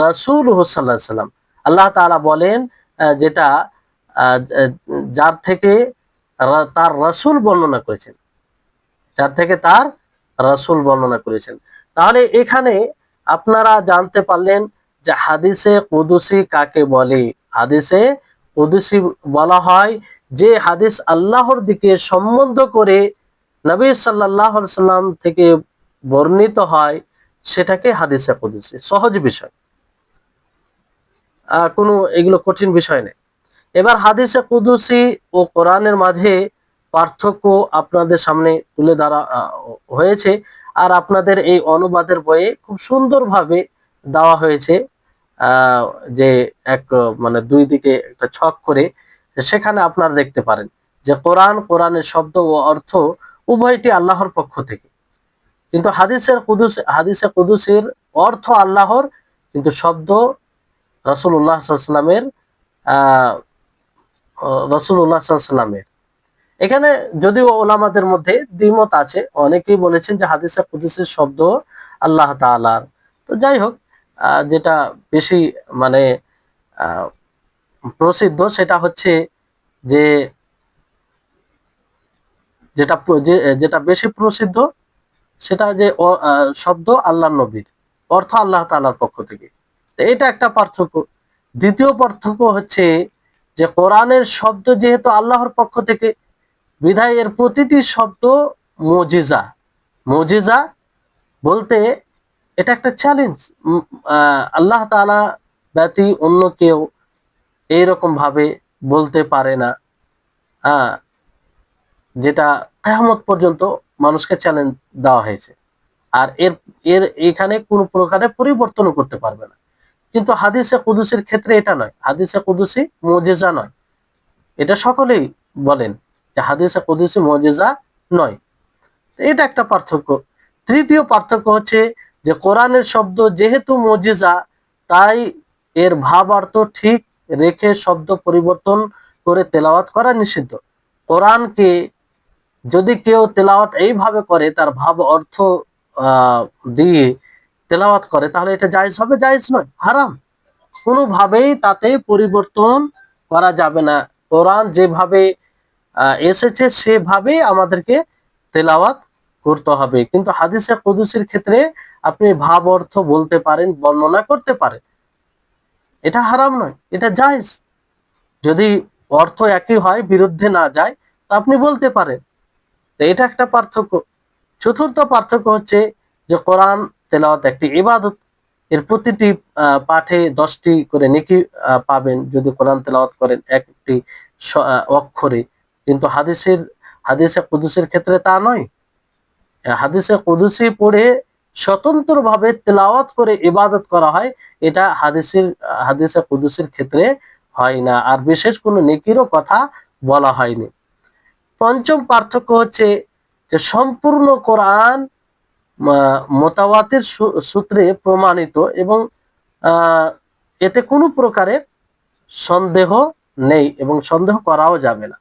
রাসূলুহু সাল্লাল্লাহু আলাইহি ওয়াসাল্লাম, আল্লাহ তাআলা বলেন যেটা যার থেকে তার রাসূল বর্ণনা করেছেন, যার থেকে তার রাসূল বর্ণনা করেছেন। তাহলে এখানে আপনারা জানতে পারলেন যে হাদিসে কুদসি কাকে বলে। হাদিসে কুদসি বলা হয় যে হাদিস আল্লাহর দিকে সম্বন্ধ করে নবী সাল্লাল্লাহু আলাইহি সাল্লাম থেকে বর্ণিত হয়, সেটাকে হাদিসে কুদসি। সহজ বিষয়, কোনো এগুলো কঠিন বিষয় নেই। এবার হাদিসে কুদসি ও কোরআনের মাঝে পার্থক্য আপনাদের সামনে তুলে ধরা হয়েছে, আর আপনাদের এই অনুবাদের বইয়ে খুব সুন্দরভাবে দেওয়া হয়েছে। যে এক মানে দুই দিকে একটা ছক করে, সেখানে আপনারা দেখতে পারেন যে কোরআনের শব্দ ও অর্থ উভয়টি আল্লাহর পক্ষ থেকে, কিন্তু হাদিসে কুদসির অর্থ আল্লাহর, কিন্তু শব্দ রাসূলুল্লাহ সাল্লাল্লাহু আলাইহি ওয়াসাল্লামের রাসূলুল্লাহ সাল্লাল্লাহু আলাইহি ওয়াসাল্লামের। এখানে যদিও ওলামাদের মধ্যে দ্বিমত আছে, অনেকেই বলেছেন যে হাদিসে কুদসির শব্দ আল্লাহ তাআলার। তো যাই হোক, যেটা বেশি মানে প্রসিদ্ধ সেটা হচ্ছে যে যেটা বেশি প্রসিদ্ধ সেটা যে শব্দ আল্লাহর নবীর, অর্থ আল্লাহ তাআলার পক্ষ থেকে। তো এটা একটা পার্থক্য। দ্বিতীয় পার্থক্য হচ্ছে যে কোরআনের শব্দ যেহেতু আল্লাহর পক্ষ থেকে, বিধায় এর প্রতিটি শব্দ মুজিজা। মুজিজা বলতে এটা একটা চ্যালেঞ্জ, আল্লাহ তাআলা ব্যতী অন্য কেউ এইরকম ভাবে বলতে পারে না, যেটা কিয়ামত পর্যন্ত মানুষকে চ্যালেঞ্জ দেওয়া হয়েছে। আর এর এর এখানে কোনো প্রকারে পরিবর্তনও করতে পারবে না। কিন্তু হাদিসে কুদসির ক্ষেত্রে এটা নয়, হাদিসে কুদসি মুজিজা নয়, এটা সকলেই বলেন যে হাদিসে কুদসি মুজিজা নয়। এটা একটা পার্থক্য। তৃতীয় পার্থক্য হচ্ছে যে কোরআনের শব্দ যেহেতু মুজিজা, তাই এর ভাব অর্থ ঠিক রেখে শব্দ পরিবর্তন করে তেলাওয়াত করা নিষিদ্ধ। কোরআনকে যদি কেউ তেলাওয়াত এইভাবে করে, তার ভাব অর্থ দিয়ে তেলাওয়াত করে, তাহলে এটা জায়েজ হবে? জায়েজ নয়, হারাম। কোনোভাবেই তাতে পরিবর্তন করা যাবে না। কোরআন যেভাবে এসেছে সেভাবেই আমাদেরকে তেলাওয়াত করতে হবে। কিন্তু হাদিসে কুদসির ক্ষেত্রে আপনি ভাব অর্থ বলতে পারেন, বর্ণনা করতে পারেন, এটা হারাম নয়, এটা জায়েজ। যদি অর্থ একই হয়, বিরুদ্ধে না যায়, তো আপনি বলতে পারেন। তো এটা একটা পার্থক্য। চতুর্থ পার্থক্য হচ্ছে যে কোরআন তেলাওয়াত একটি ইবাদত, এর প্রতিটি পাঠে 10টি করে নেকি পাবেন যদি কোরআন তেলাওয়াত করেন একটি অক্ষরে। কিন্তু হাদিসে কুদসির ক্ষেত্রে তা নয়। হাদিসে কুদসি পড়ে স্বতন্ত্রভাবে তেলাওয়াত করে ইবাদত করা হয়, এটা হাদিসে কুদসির ক্ষেত্রে হয় না, আর বিশেষ কোনো নেকিরও কথা বলা হয়নি। পঞ্চম পার্থক্য হচ্ছে যে সম্পূর্ণ কোরআন মুতাওয়াতির সূত্রে প্রমাণিত এবং এতে কোনো প্রকারের সন্দেহ নেই এবং সন্দেহ করাও যাবে না।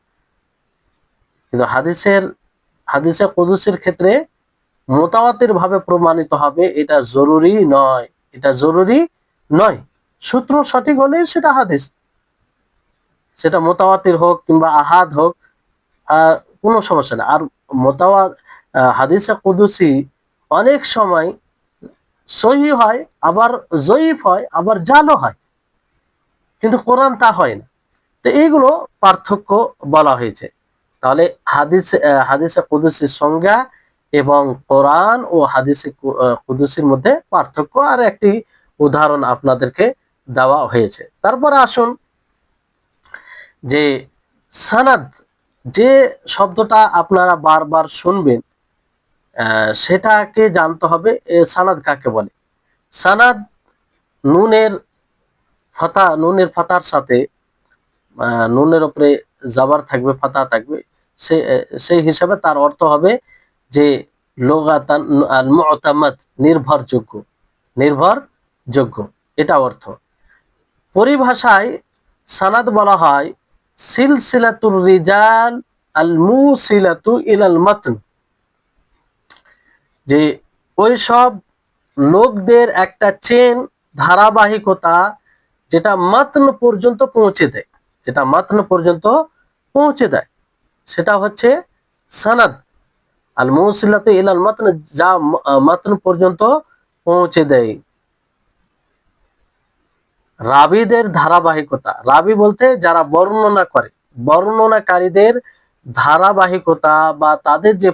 কিন্তু হাদিসে কুদসির ক্ষেত্রে মুতাওয়াতির ভাবে প্রমাণিত হবে, এটা জরুরি নয়, এটা জরুরি নয়। সূত্র সঠিক হলে সেটা হাদিস, সেটা মুতাওয়াতির হোক কিংবা আহাদ হোক, কোনো সমস্যা না। আর হাদিসে কুদসি অনেক সময় সহি হয়, আবার জয়ীফ হয়, আবার জালও হয়, কিন্তু কোরআন তা হয় না। তো এইগুলো পার্থক্য বলা হয়েছে। তাহলে হাদিসে কুদসির সংজ্ঞা এবং কোরআন ও হাদিসে কুদসির মধ্যে পার্থক্য, আর একটি উদাহরণ আপনাদেরকে দেওয়া হয়েছে। তারপরে আসুন যে সানাদ, যে শব্দটা আপনারা বারবার শুনবেন সেটাকে জানতে হবে সানাদ কাকে বলে। সানাদ নুনের ফাতার সাথে নুনের উপরে জাবার থাকবে, ফাতা থাকবে, সেই হিসাবে তার অর্থ হবে যে লুগাতান আল মুতামাদ, নির্ভরযোগ্য, এটা অর্থ। পরিভাষায় সানাদ বলা হয় সিলসিলাতুর রিজাল আল মুসিলাতু ইলাল মাতন, যে ওই সব লোকদের একটা চেন, ধারাবাহিকতা, যেটা মাতন পর্যন্ত পৌঁছে দেয়, সেটা হচ্ছে সানাদ। আল মুসিলাতু ইলাল মাতন, যা মাতন পর্যন্ত পৌঁছে দেয়। রাবীদের ধারাবাহিকতা, রাবী বলতে যারা বর্ণনা করে, বর্ণনাকারীদের ধারাবাহিকতা বা তাদের যে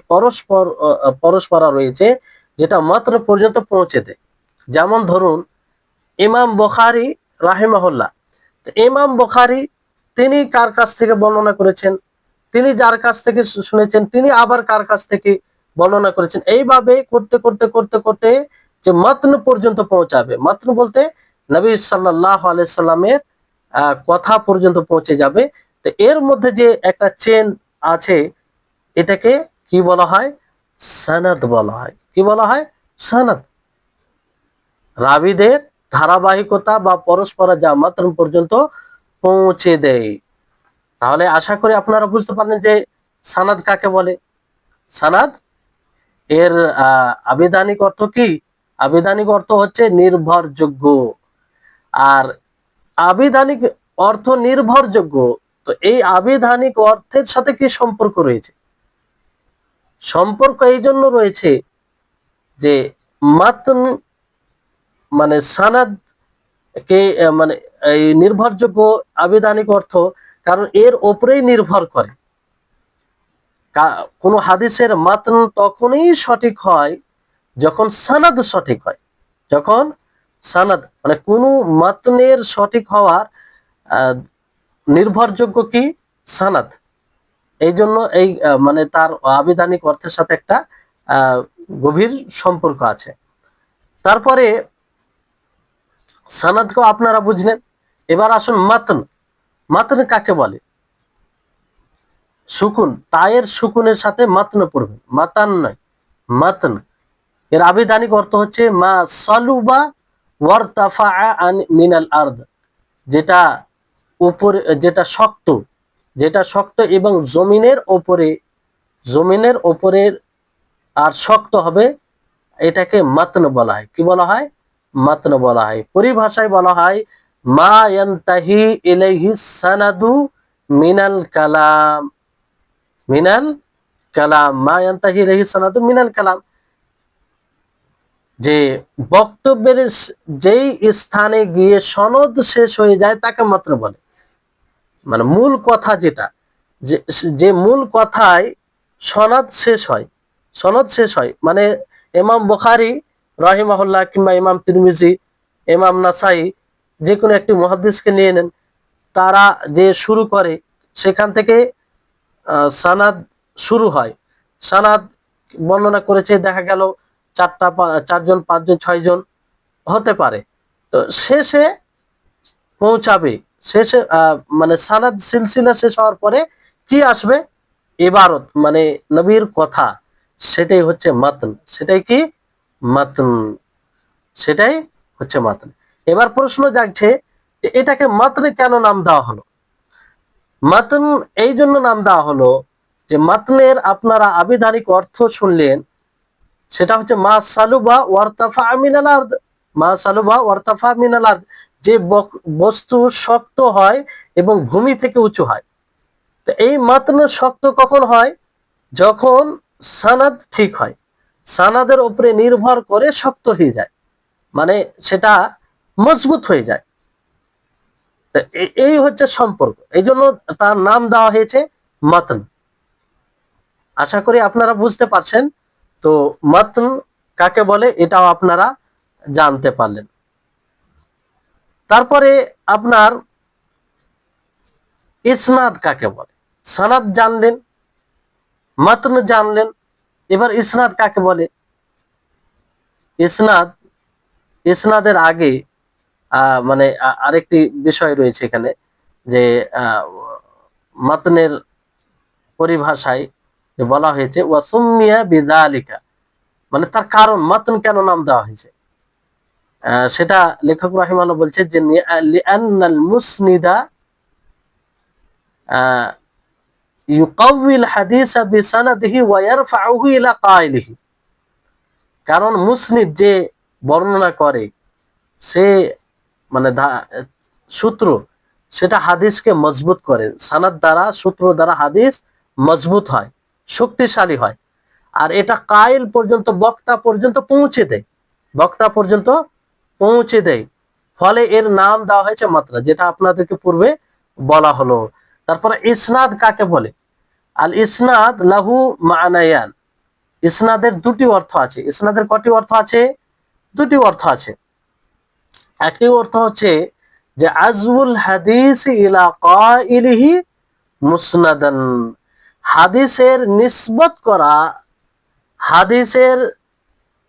পরস্পরা রয়েছে, যেটা মাত্র পর্যন্ত পৌঁছে দেয়। যেমন ধরুন ইমাম বুখারী রাহিমাহুল্লাহ, ইমাম বুখারী তিনি কার কাছ থেকে বর্ণনা করেছেন, তিনি যার কাছ থেকে শুনেছেন, তিনি আবার কার কাছ থেকে বর্ণনা করেছেন, এইভাবে করতে করতে করতে করতে যে মাতন পর্যন্ত পৌঁছাবে। মাতন বলতে নবী সাল্লাল্লাহু আলাইহি সাল্লামের কথা পর্যন্ত পৌঁছে যাবে। তো এর মধ্যে যে একটা চেন আছে, এটাকে কি বলা হয়? সনদ বলা হয়। কি বলা হয়? সনদ। রাবীদের ধারাবাহিকতা বা পরস্পর যা মাতন পর্যন্ত পৌঁছে দেয়। তাহলে আশা করি আপনারা বুঝতে পারলেন যে সানাদ কাকে বলে। সানাদ এর আবিধানিক অর্থ কি? আবিধানিক অর্থ হচ্ছে নির্ভরযোগ্য। আর আবিধানিক অর্থ নির্ভরযোগ্য, তো এই আবিধানিক অর্থের সাথে কি সম্পর্ক রয়েছে? সম্পর্ক এই জন্য রয়েছে যে মাতন মানে সানাদ কে মানে এই নির্ভরযোগ্য আবিধানিক অর্থ, কারণ এর উপরেই নির্ভর করে। কোন হাদিসের মাতন তখনই সঠিক হয় যখন সানাদ সঠিক হয়। যখন সানাদ মানে কোন মাতনের সঠিক হওয়ার নির্ভরযোগ্য কি? সানাদ। এই জন্য এই মানে তার আবিধানিক অর্থের সাথে একটা গভীর সম্পর্ক আছে। তারপরে সানাদকে আপনারা বুঝলেন। এবার আসুন মাতন। মাতন কাকে বলে? সুকুন, তায়ের সুকুনের সাথে মাতন পড়বে, মাতান নয়, মাতন। এর আবিধানিক অর্থ হচ্ছে মা সালুবা ওয়ারতাফা মিনাল আরদ, যেটা উপরে, যেটা শক্ত এবং জমিনের ওপরের আর শক্ত হবে, এটাকে মাতন বলা হয়। কি বলা হয়? মাতন বলা হয়। পরিভাষায় বলা হয় মা ইয়ানতাহি ইলাইহি সানাদু মিনাল কালাম। মা ইয়ানতাহি ইলাইহি সানাদু মিনাল কালাম, যে বক্তব্যের যেই স্থানে গিয়ে সনদ শেষ হয়ে যায় তাকে মাত্র বলে। মানে মূল কথা যেটা, যে মূল কথায় সনদ শেষ হয়, সনদ শেষ হয়। মানে ইমাম বুখারী রাহিমাহুল্লাহ কিংবা ইমাম তিরমিজি, ইমাম নাসাই, যে কোনো একটি মুহাদ্দিসকে নিয়ে নেন, তারা যে শুরু করে সেখান থেকে সানাদ শুরু হয়। সানাদ বর্ণনা করেছে, দেখা গেল চারজন, পাঁচজন, ছয়জন হতে পারে। তো শেষে পৌঁছাবে, শেষে মানে সানাদ সিলসিলা শেষ হওয়ার পরে কি আসবে? ইবারত, মানে নবীর কথা, সেটাই হচ্ছে মাতন। সেটাই কি? মাতন। সেটাই হচ্ছে মাতন। এবার প্রশ্ন জাগছে যে এটাকে মাতনে কেন নাম দেওয়া হলো? মাতন এই জন্য নাম দেওয়া হলো যে মাতনের আপনারা আবিধানিক অর্থ শুনলেন, সেটা হচ্ছে মা সালুবা ওয়ারতাফা মিনাল আরদ। মা সালুবা ওয়ারতাফা মিনাল আরদ, যে বস্তু শক্ত হয় এবং ভূমি থেকে উঁচু হয়। তো এই মাতন শক্ত কখন হয়? যখন সানাদ ঠিক হয়, সানাদের উপরে নির্ভর করে শক্ত হয়ে যায়, মানে সেটা মজবুত হয়ে যায়। তো এই হচ্ছে সম্পর্ক, এই জন্য তার নাম দেওয়া হয়েছে মাতন। আশা করি আপনারা বুঝতে পারছেন। তো মাতন কাকে বলে এটাও আপনারা জানতে পারলেন। তারপরে আপনার ইসনাদ কাকে বলে? সানাদ জানলেন, মাতন জানলেন, এবার ইসনাদ কাকে বলে? ইসনাদ, ইসনাদের আগে মানে আরেকটি বিষয় রয়েছে এখানে, যে মাতনের পরিভাষায় যে বলা হয়েছে ওয়াসুমিয়া বিযালিকা, মানে তার কারণ, মাতন কেন নাম দেওয়া হয়েছে সেটা লেখক রাহিমাহুল্লাহ বলছে যে লিআন্নাল মুসনিদা ইউকাউইল হাদিসা বিসানাদিহি ওয়া ইয়ারফাউহু ইলা কাইলিহি। কারণ মুসনিদ যে বর্ণনা করে, সে মানে সূত্র, সেটা হাদিসকে মজবুত করে। সানাদ দ্বারা, সূত্র দ্বারা হাদিস মজবুত হয়, শক্তিশালী হয়। আর এটা কাইল পর্যন্ত, বক্তা পর্যন্ত পৌঁছে দেয়, বক্তা পর্যন্ত পৌঁছে দেয়। ফলে এর নাম দেওয়া হয়েছে মাত্রা, যেটা আপনাদেরকে পূর্বে বলা হলো। তারপরে ইসনাদ কাকে বলে? আল ইসনাদ লাহু মানায়ান। ইসনাদের দুটি অর্থ আছে। ইসনাদের কটি অর্থ আছে? দুটি অর্থ আছে। একটি অর্থ হচ্ছে যে আজউল হাদিস ইলা কাইলিহি মুসনাদান, হাদিসের নিসবত করা, হাদিসের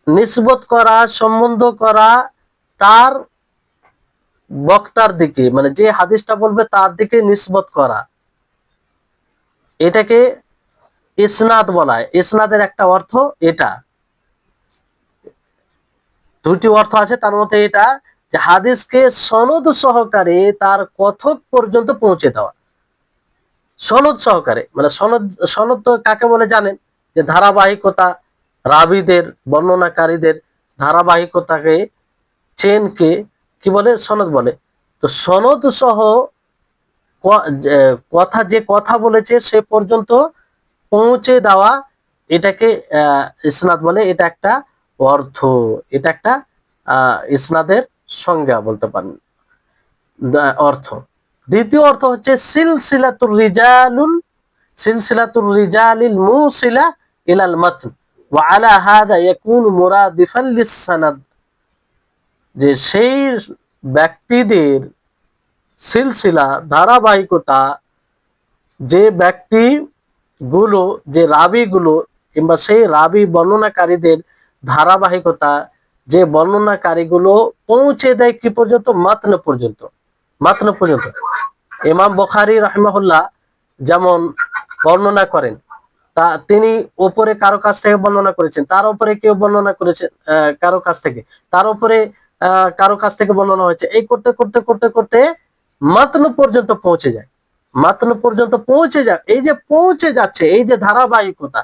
নিসবত করা, সম্বন্ধ করা তার বক্তার দিকে, মানে যে হাদিসটা বলবে তার দিকে নিসবত করা, এটাকে ইসনাদ বলা হয়। ইসনাদের একটা অর্থ এটা, দুটি অর্থ আছে, তার মধ্যে এটা যে হাদিসকে সনদ সহকারে তার কথক পর্যন্ত পৌঁছে দেওয়া। সনদ সহকারে, মানে সনদ, সনদ তো কাকে বলে জানেন? যে ধারাবাহিকতা, রাবিদের, বর্ণনাকারীদের ধারাবাহিকতাকে, চেনকে কি বলে? সনদ বলে। তো সনদ সহ কথা, যে কথা বলেছে সে পর্যন্ত পৌঁছে দেওয়া, এটাকে ইসনাদ বলে। এটা একটা অর্থ, এটা একটা ইসনাদের সংজ্ঞা বলতে পারেন, অর্থ। দ্বিতীয় অর্থ হচ্ছে সিলসিলাতুর রিজালুল, সিলসিলাতুর রিজালিল মুসিলা ইলাল মাতন ওয়া আলা হাযা ইয়াকুনু মুরাদিফান লিস-সানাদ, যে সেই ব্যক্তিদের সিলসিলা, ধারাবাহিকতা, যে ব্যক্তি গুলো, যে রাবি গুলো, কিংবা সেই রাবি বর্ণনাকারীদের ধারাবাহিকতা, যে বর্ণনাকারীগুলো পৌঁছে দেয় কি পর্যন্ত? মাতন পর্যন্ত। মাতন পর্যন্ত। ইমাম বুখারী রাহিমাহুল্লাহ যেমন বর্ণনা করেন, তা তিনি উপরে কারো কাছ থেকে বর্ণনা করেছেন, তার উপরে কেউ বর্ণনা করেছেন কারো কাছ থেকে, তার উপরে কারো কাছ থেকে বর্ণনা হয়েছে, এই করতে করতে করতে করতে মাতন পর্যন্ত পৌঁছে যায়। মাতন পর্যন্ত পৌঁছে যায়, এই যে পৌঁছে যাচ্ছে, এই যে ধারাবাহিকতা,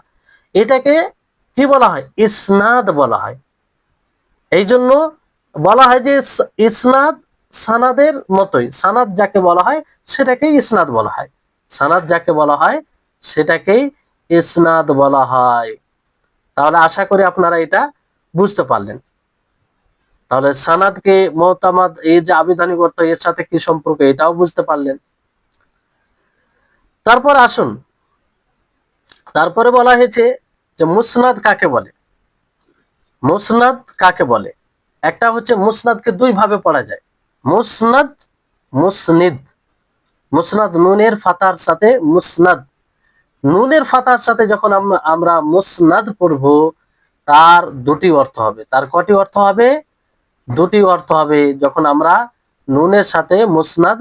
এটাকে কি বলা হয়? ইসনাদ বলা হয়। এই জন্য বলা হয় যে ইসনাদ সানাদের মতোই। সানাদ যাকে বলা হয় সেটাকেই ইসনাদ বলা হয়। সানাদ যাকে বলা হয় সেটাকেই ইসনাদ বলা হয়। তাহলে আশা করি আপনারা এটা বুঝতে পারলেন। তাহলে সানাদকে মুতামাদ, এই যে আবিধানিক অর্থ, এর সাথে কি সম্পর্ক এটাও বুঝতে পারলেন। তারপর আসুন, তারপরে বলা হয়েছে যে মুসনাদ কাকে বলে। মুসনাদ কাকে বলে? একটা হচ্ছে মুসনাদকে দুই ভাবে পড়া যায়, মুসনাদ, মুসনিদ। মুসনাদ নুনের ফাতার সাথে মুসনাদ, নুনের ফাতার সাথে যখন আমরা মুসনাদ পড়ব, তার দুটি অর্থ হবে। তার কটি অর্থ হবে? দুটি অর্থ হবে যখন আমরা নুনের সাথে মুসনাদ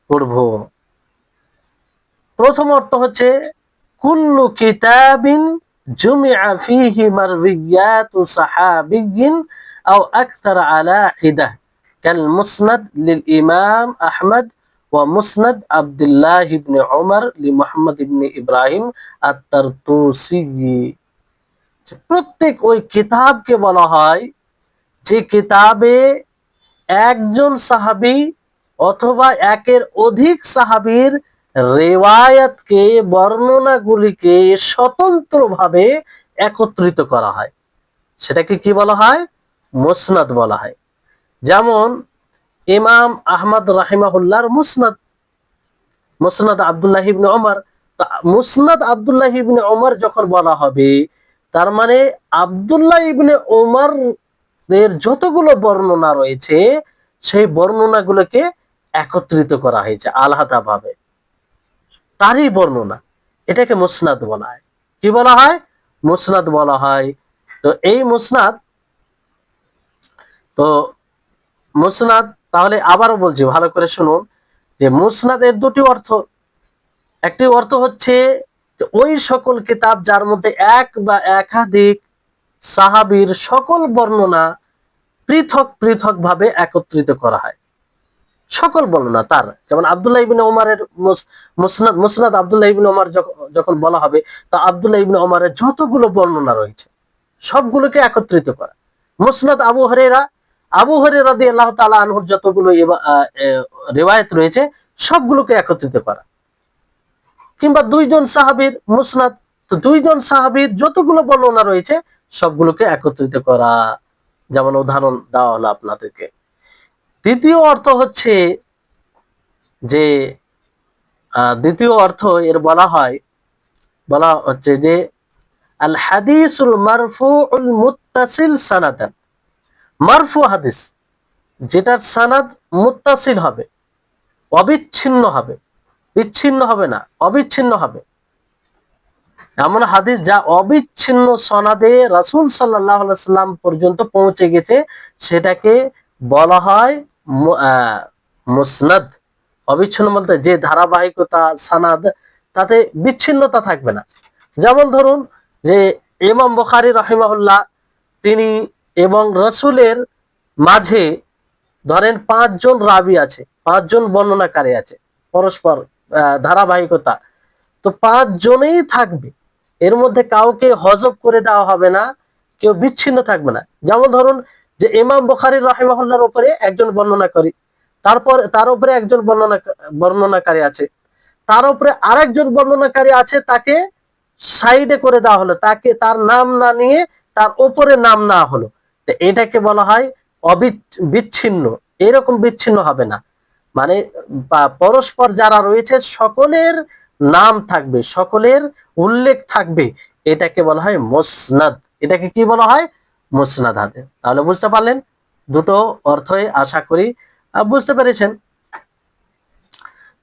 পড়ব। প্রথম অর্থ হচ্ছে কুল্লু কিতাবিন জুমিআ ফীহি মারওিয়াতু সাহাবিয়্যিন আও আকতার আলা হিদাহ কাল মুসনাদ লিল ইমাম আহমদ ওয়া মুসনাদ আব্দুল্লাহ ইবনে উমর লি মুহাম্মদ ইবনে ইব্রাহিম আত-তারতুসি। প্রত্যেক ওই কিতাবকে বলা হয় যে কিতাবে একজন সাহাবী অথবা একের অধিক সাহাবীর রিওয়ায়াতকে, বর্ণনাগুলিকে স্বতন্ত্রভাবে একত্রিত করা হয়, সেটাকে কি বলা হয়? মুসনাদ বলা হয়। যেমন ইমাম আহমদ রাহিমাহুল্লাহর মুসনাদ, মুসনাদ আব্দুল্লাহ ইবনে ওমর। তো মুসনাদ আব্দুল্লাহ ইবনে ওমর যখন বলা হবে, তার মানে আব্দুল্লাহ ইবনে ওমর এর যতগুলো বর্ণনা রয়েছে সেই বর্ণনাগুলোকে একত্রিত করা হয়েছে আলাদাভাবে, তারই বর্ণনা, এটাকে মুসনাদ বলা হয়। কি বলা হয়? মুসনাদ বলা হয়। তো এই মুসনাদ, তো মুসনাদ, তাহলে আবারও বলছি, ভালো করে শুনুন যে মুসনাদের দুটি অর্থ। একটি অর্থ হচ্ছে ওই সকল কিতাব যার মধ্যে এক বা একাধিক সাহাবীর সকল বর্ণনা পৃথক পৃথক ভাবে একত্রিত করা হয়, সকল বর্ণনা তার। যেমন আব্দুল্লাহ ইবনে ওমরের মুসনাদ, মুসনাদ আব্দুল্লাহ ইবনে ওমর যখন বলা হবে, তা আব্দুল্লাহ ইবনে ওমরের যতগুলো বর্ণনা রয়েছে সবগুলোকে একত্রিত করা। মুসনাদ আবু হুরায়রা, আবু হুরায়রা রাদিয়াল্লাহু তাআলা আনহুর যতগুলো রিওয়ায়াত রয়েছে সবগুলোকে একত্রিত করা। কিংবা দুইজন সাহাবীর মুসনাদ, তো দুইজন সাহাবীর যতগুলো বর্ণনা রয়েছে সবগুলোকে একত্রিত করা। যেমন উদাহরণ দেওয়া হলো আপনাদেরকে। দ্বিতীয় অর্থ হচ্ছে যে দ্বিতীয় অর্থ এর বলা হচ্ছে যে আল হাদিসুল মারফুউল মুত্তাসিল সানাদান। মারফু হাদিস, যেটার সানাদ মুত্তাসিল হবে, অবিচ্ছিন্ন হবে, বিচ্ছিন্ন হবে না, অবিচ্ছিন্ন হবে। এমন হাদিস যা অবিচ্ছিন্ন সনাদে রাসূল সাল্লাল্লাহু আলাইহি সাল্লাম পর্যন্ত পৌঁছে গেছে, সেটাকে বলা হয় মুসনাদ। অবিচ্ছিন্ন বলতে যে ধারাবাহিকতা, সানাদ, তাতে বিচ্ছিন্নতা থাকবে না। যেমন ধরুন যে ইমাম বুখারী রাহিমাহুল্লাহ, তিনি এবং রাসূলের মাঝে ধরেন 5 জন রাবী আছে, 5 জন বর্ণনাকারী আছে, পরস্পর ধারাবাহিকতা, তো 5 জনেই থাকবে, এর মধ্যে কাউকে হযফ করে দেওয়া হবে না, কেউ বিচ্ছিন্ন থাকবে না। যেমন ধরুন যে ইমাম বুখারী রাহিমাহুল্লাহর উপরে একজন বর্ণনাকারী, তারপর তার উপরে একজন বর্ণনাকারী আছে, তার উপরে আরেকজন বর্ণনাকারী আছে, তাকে সাইডে করে দেওয়া হলো, তাকে তার নাম না নিয়ে তার উপরে নাম না হলো। তো এটাকে বলা হয় বিচ্ছিন্ন। এরকম বিচ্ছিন্ন হবে না, মানে পরস্পর যারা রয়েছে সকলের নাম থাকবে, সকলের উল্লেখ থাকবে, এটাকে বলা হয় মুসনাদ। এটাকে কি বলা হয়? মুসনাদ হাদিস। তাহলে বুঝতে পারলেন দুটো অর্থই, আশা করি বুঝতে পেরেছেন।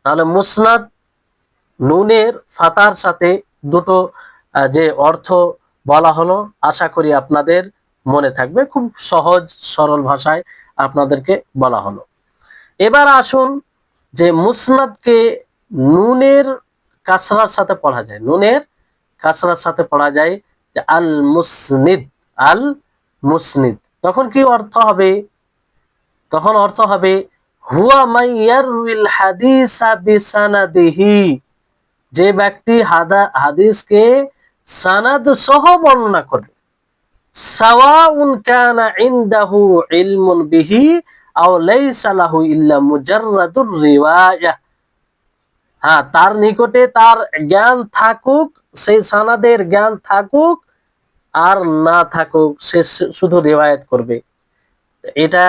তাহলে মুসনাদ নুনের ফাতার সাথে দুটো যে অর্থ বলা হলো, আশা করি আপনাদের মনে থাকবে। খুব সহজ সরল ভাষায় আপনাদেরকে বলা হলো। এবার আসুন যে মুসনাদকে নুনের কাসরার সাথে পড়া যায়, নুনের কাসরার সাথে পড়া যায় যে আল মুসনিদ, আল মুসনিদ। তখন কি অর্থ হবে? তখন অর্থ হবে হুয়া মাইয়ারউইল হাদিসা বিসানাদিহি, যে ব্যক্তি হাদিসকে সানাদ সহ বর্ণনা করবে। সাওয়াউন কানা ইনদাহু ইলমুন বিহি আও লাইসা লাহু ইল্লা মুজাররাদুর রিওয়ায়াহ। হ্যাঁ, তার নিকটে তার জ্ঞান থাকুক, সেই সানাদের জ্ঞান থাকুক আর না থাকুক, সে শুধু রিওয়ায়াত করবে। এটা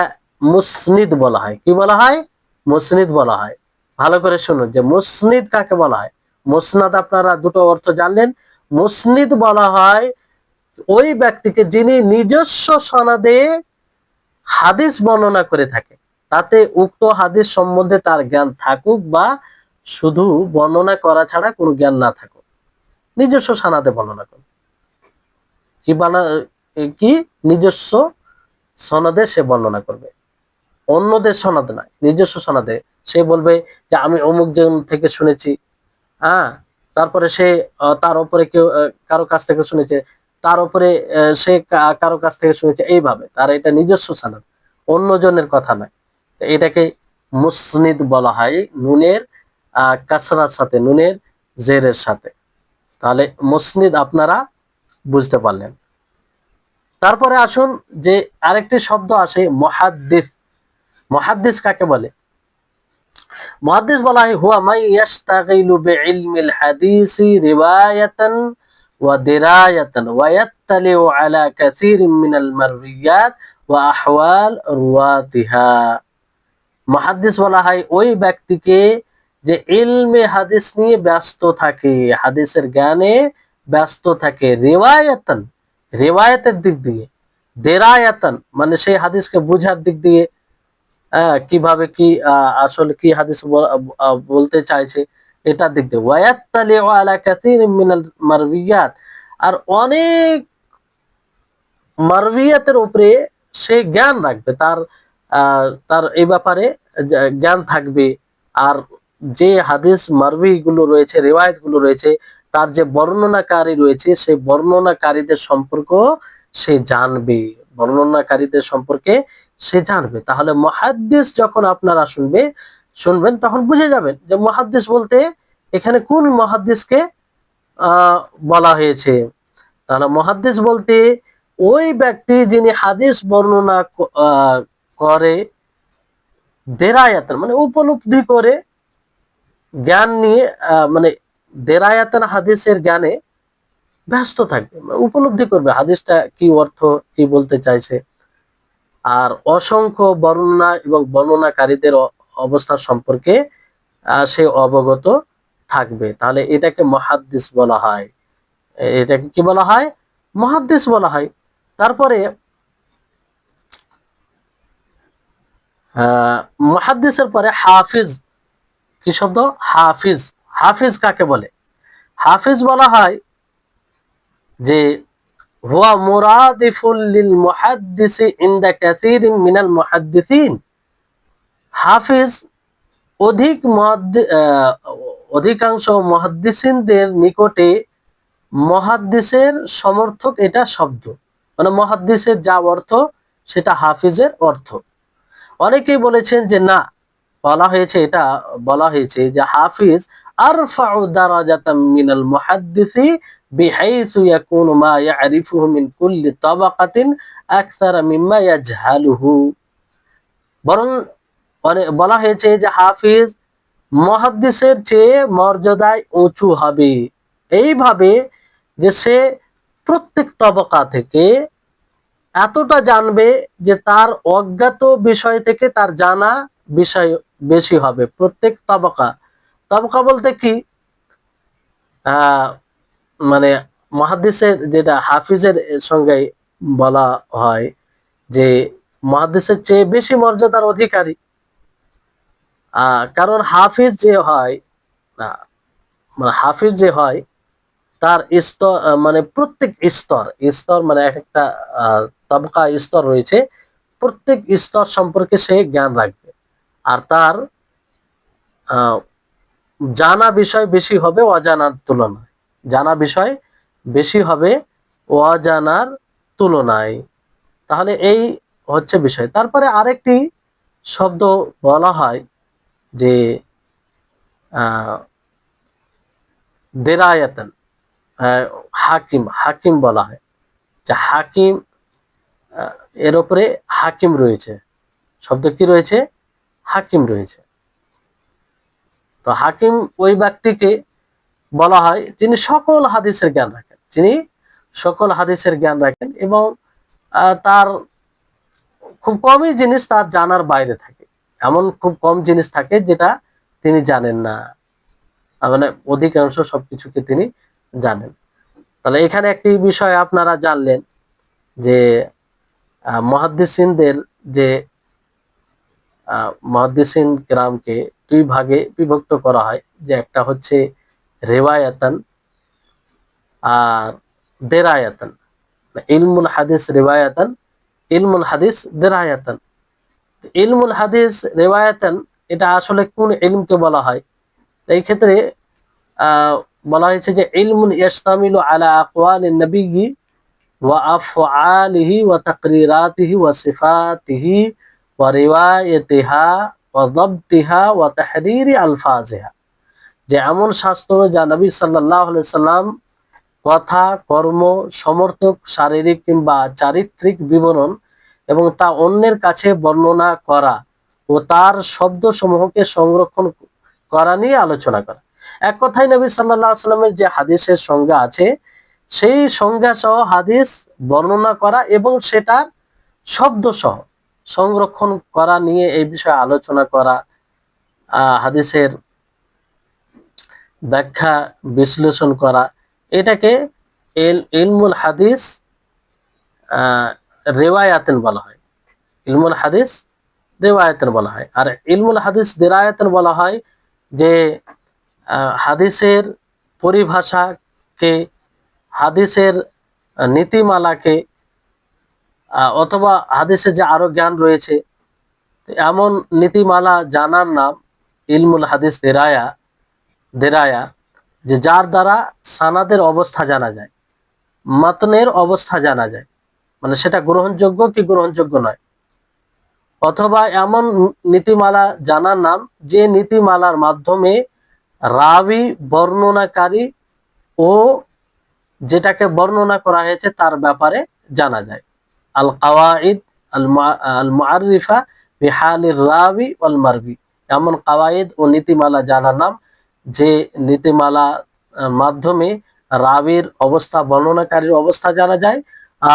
মুসনিদ বলা হয়। কি বলা হয়? মুসনিদ বলা হয়। ভালো করে শুনুন যে মুসনিদ কাকে বলা হয়। মুসনাদ আপনারা দুটো অর্থ জানলেন। মুসনিদ বলা হয় ওই ব্যক্তিকে যিনি নিজস্ব সনদে হাদিস বর্ণনা করে থাকে, তাতে উক্ত হাদিস সম্বন্ধে তার জ্ঞান থাকুক বা শুধু বর্ণনা করা ছাড়া কোনো জ্ঞান না থাকুক, নিজস্ব সনদে বর্ণনা করে কি নিজস্ব সনদে সে বর্ণনা করবে, অন্যদের সনদে নয়, নিজস্ব সনদে। সে বলবে যে আমি অমুক জন থেকে শুনেছি, হ্যাঁ, তারপরে সে তার উপরে কেউ কারো কাছ থেকে শুনেছে, তার উপরে সে কারো কাছ থেকে শুনেছে, এইভাবে তার এটা নিজস্ব সনদ, অন্যজনের কথা নয়। তো এটাকে মুসনিদ বলা হয়, নুনের কাসরার সাথে, নুনের জেরের সাথে। তাহলে মুসনিদ আপনারা বুঝতে পারলেন। তারপরে আসুন যে আরেকটি শব্দ আসে মুহাদ্দিস। মুহাদ্দিস কাকে বলে? মুহাদ্দিস বলা হয় হুয়া মান ইয়াশতাগিলু বিইলমিল হাদিসি রিওয়ায়াতান ওয়া দিরায়াতান ওয়া ইয়াত্তালিউ আলা কাসীরিন মিনাল মারউইয়াত ওয়া আহওয়াল রুওয়াতিহা। মুহাদ্দিস বলা হয় ওই ব্যক্তিকে যে ইলমে হাদিস নিয়ে ব্যস্ত থাকে, হাদিসের জ্ঞানে ব্যস্ত থাকে, রিওয়ায়াতান, রিওয়ায়াতের দিক দিয়ে, দিরায়াতান মানে সেই হাদিসকে বুঝার দিক দিয়ে, কিভাবে কি আসলে কি হাদিস বলতে চাইছে এটার দিক দিয়ে, ওয়ায়াত্তালিউ আলা কাসীরিন মিনাল মারউইয়াত, আর অনেক মারউইয়াতের উপরে সে জ্ঞান রাখবে, তার এই ব্যাপারে জ্ঞান থাকবে। আর যে হাদিস মারউই গুলো রয়েছে, রিওয়ায়াত গুলো রয়েছে, তার যে বর্ণনাকারী রয়েছে সেই বর্ণনাকারীদের সম্পর্ক সে জানবে, বর্ণনাকারীদের সম্পর্কে সে জানবে। তাহলে মুহাদ্দিস যখন আপনারা শুনবেন তখন বুঝে যাবেন যে মুহাদ্দিস বলতে এখানে কোন মুহাদ্দিসকে আহ বলা হয়েছে। তাহলে মুহাদ্দিস বলতে ওই ব্যক্তি যিনি হাদিস বর্ণনা করে, দেরায়াতান মানে উপলব্ধি করে, জ্ঞান নিয়ে মানে দেরায়াতান হাদিসের জ্ঞানে ব্যস্ত থাকবে, মানে উপলব্ধি করবে হাদিসটা কি অর্থ, কি বলতে চাইছে, আর অসংখ্য বর্ণনা এবং বর্ণনাকারীদের অবস্থা সম্পর্কে সে অবগত থাকবে। তাহলে এটাকে মুহাদ্দিস বলা হয়, এটাকে কি বলা হয়? মুহাদ্দিস বলা হয়। তারপরে মুহাদ্দিসের পরে হাফিজ, কি শব্দ? হাফিজ। হাফিজ কাকে বলে? হাফিজ বলা হয় যে হুয়া মুরাদিফুল লিল মুহাদ্দিসি ইনদা কাসীরিন মিনাল মুহাদ্দিসিন। হাফিজ অধিকাংশ মুহাদ্দিসিনদের নিকটে মুহাদ্দিসের সমর্থক এটা শব্দ, মানে মুহাদ্দিসের যা অর্থ সেটা হাফিজের অর্থ। অনেকেই বলেছেন যে না, বলা হয়েছে যে হাফিজ আরফাউ দারাজাতাম মিনাল মুহাদ্দিসি বিহাইসু ইয়াকুনু মা ইয়ারিফুহু মিন কুল্লি তাবাকাতিন আকসারা মিম্মা ইয়াজহালুহু। বরং বলা হয়েছে যে হাফিজ মুহাদ্দিসের চেয়ে মর্যাদায় উঁচু হবে, এইভাবে যে সে প্রত্যেক তবকা থেকে এতটা জানবে যে তার অজ্ঞাত বিষয় থেকে তার জানা বিষয় বেশি হবে। প্রত্যেক তবকা, তবকা বলতে কি, মানে মুহাদ্দিসের যেটা হাফিজের সঙ্গে বলা হয় যে মুহাদ্দিসের চেয়ে বেশি মর্যাদার অধিকারী। কারণ হাফিজ যে হয়, মানে হাফিজ যে হয় তার স্তর, মানে প্রত্যেক স্তর স্তর মানে এক একটা তবকা স্তর রয়েছে, প্রত্যেক স্তর সম্পর্কে সে জ্ঞান রাখবে, আর তার জানা বিষয় বেশি হবে অজানার তুলনায়, জানা বিষয় বেশি হবে অজানার তুলনায়। তাহলে এই হচ্ছে বিষয়। তারপরে আরেকটি শব্দ বলা হয় যে দেরায়াতান, হাকিম, হাকিম বলা হয় যে হাকিম, এর উপরে হাকিম রয়েছে, শব্দ কি রয়েছে? হাকিম রয়েছে। তো হাকিম ওই ব্যক্তিকে বলা হয় যিনি সকল হাদিসের জ্ঞান রাখেন, যিনি সকল হাদিসের জ্ঞান রাখেন এবং তার খুব কমই জিনিস তার জানার বাইরে থাকে, এমন খুব কম জিনিস থাকে যেটা তিনি জানেন না, মানে অধিকাংশ সবকিছুকে তিনি জানেন। তাহলে এখানে একটি বিষয় আপনারা জানলেন যে মুহাদ্দিসিনদের যে মুহাদ্দিসিন কেরামকে দুই ভাগে বিভক্ত করা হয়, যে একটা হচ্ছে রিওয়ায়াতান আর দেরায়াতান। ইলমুল হাদিস রিওয়ায়াতান, ইলমুল হাদিস দেরায়াতান। ইলমুল হাদিস রিওয়ায়াতান এটা আসলে কোন ইলমকে বলা হয়? এই ক্ষেত্রে আহ, বলা হয়েছে যে ইলমুন ইয়াশতামিলু আলা আকওয়ালিন নবিয়্যি ওয়া আফআলিহি ওয়া তাকরিরাতিহি ওয়া সিফাতিহি ওয়া রিওয়ায়াতিহা ওয়া যাবতিহা ওয়া তাহরিরি আলফাজিহা, যে এমন শাস্ত্র যা নবী সাল্লাল্লাহু আলাইহি সাল্লাম কথা, কর্ম, সমর্থক, শারীরিক কিংবা চারিত্রিক বিবরণ এবং তা অন্যের কাছে বর্ণনা করা ও তার শব্দসমূহকে সংরক্ষণ করা নিয়ে আলোচনা করা। এক কথায় নবী সাল্লাল্লাহু আলাইহি সাল্লামের যে হাদিসের সংজ্ঞা আছে, সেই সংজ্ঞা সহ হাদিস বর্ণনা করা এবং সেটার শব্দ সহ সংরক্ষণ করা নিয়ে এই বিষয়ে আলোচনা করা, হাদিসের ব্যাখ্যা বিশ্লেষণ করা, এটাকে ইলমুল হাদিস রেওয়ায়াতেন বলা হয়। ইলমুল হাদিস রেওয়ায়াতেন বলা হয়। আর ইলমুল হাদিস দেরায়াতেন বলা হয় যে হাদিসের পরিভাষাকে, হাদিসের নীতিমালাকে, অথবা হাদিসের যে আরো জ্ঞান রয়েছে এমন নীতিমালা জানার নাম ইলমুল হাদিস দেরায়া, যে যার দ্বারা সানাদের অবস্থা জানা যায়, মাতনের অবস্থা জানা যায়, মানে সেটা গ্রহণযোগ্য কি গ্রহণযোগ্য নয়। অথবা এমন নীতিমালা জানার নাম যে নীতিমালার মাধ্যমে রাবি, বর্ণনাকারী ও যেটাকে বর্ণনা করা হয়েছে তার ব্যাপারে জানা যায়। আল কাওয়াইদ আল মুআররিফা বিহালির রাবি ওয়াল মারবি, এমন কাওয়াইদ ও নীতিমালা জানার নাম যে নীতিমালা মাধ্যমে রাবির অবস্থা, বর্ণনাকারীর অবস্থা জানা যায়,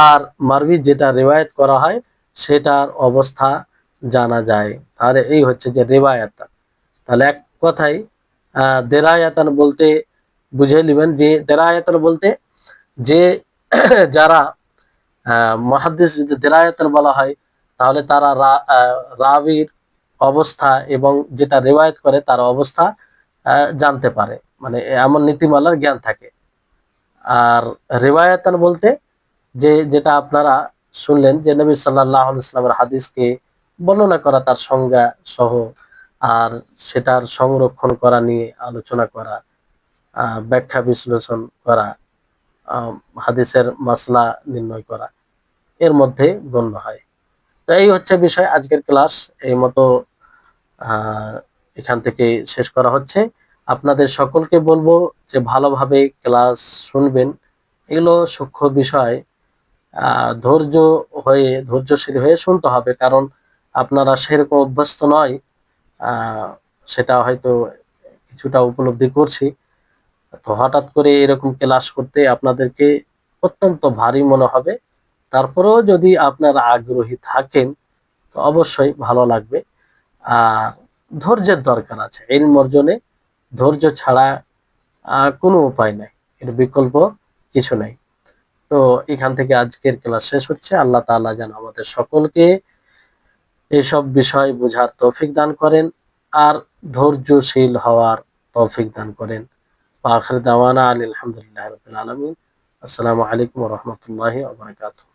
আর মারবি যেটা রিওয়ায়াত করা হয় সেটার অবস্থা জানা যায়। তাহলে এই হচ্ছে যে রিওয়ায়াত। তাহলে এক কথায় দেরায়াতান বলতে বুঝে নেবেন যে দেরায়াতান বলতে যে যারা মুহাদ্দিস, যদি দেরায়াতান বলা হয় তাহলে তারা রাবির অবস্থা এবং যেটা রিওয়ায়াত করে তার অবস্থা জানতে পারে, মানে এমন নীতিমালার জ্ঞান থাকে। আর রিওয়ায়াতান বলতে যে যেটা আপনারা শুনলেন যে নবী সাল্লাল্লাহু আলাইহি ওয়াসাল্লামের হাদিসকে বর্ণনা করা তার সংজ্ঞা সহ, আর সেটার সংরক্ষণ করা নিয়ে আলোচনা করা, ব্যাখ্যা বিশ্লেষণ করা, হাদিসের মাসলা নির্ণয় করা, এর মধ্যে গণ্য হয়। তো এই হচ্ছে বিষয়। আজকের ক্লাস এই মতো এখান থেকে শেষ করা হচ্ছে। আপনাদের সকলকে বলবো যে ভালোভাবে ক্লাস শুনবেন, এগুলো সূক্ষ্ম বিষয়, ধৈর্যশীল হয়ে শুনতে হবে, কারণ আপনারা সেরকম অভ্যস্ত নয়। সেটা হয়তো কিছুটা উপলব্ধি করছি। তো হঠাৎ করে এরকম ক্লাস করতে আপনাদেরকে অত্যন্ত ভারী মনে হবে। তারপরেও যদি আপনারা আগ্রহী থাকেন তো অবশ্যই ভালো লাগবে। আর ধৈর্যের দরকার আছে ইলম অর্জনে। ধৈর্য ছাড়া কোনো উপায় নাই, এর বিকল্প কিছু নাই। তো এখান থেকে আজকের ক্লাস শেষ হচ্ছে। আল্লাহ তাআলা যেন আমাদের সকলকে এইসব বিষয় বোঝার তৌফিক দান করেন আর ধৈর্যশীল হওয়ার তৌফিক দান করেন। আখির দাওয়ানা আলহামদুলিল্লাহি রাব্বিল আলামিন। আসসালামু আলাইকুম ওয়া রাহমাতুল্লাহি ওয়া বারাকাতুহু।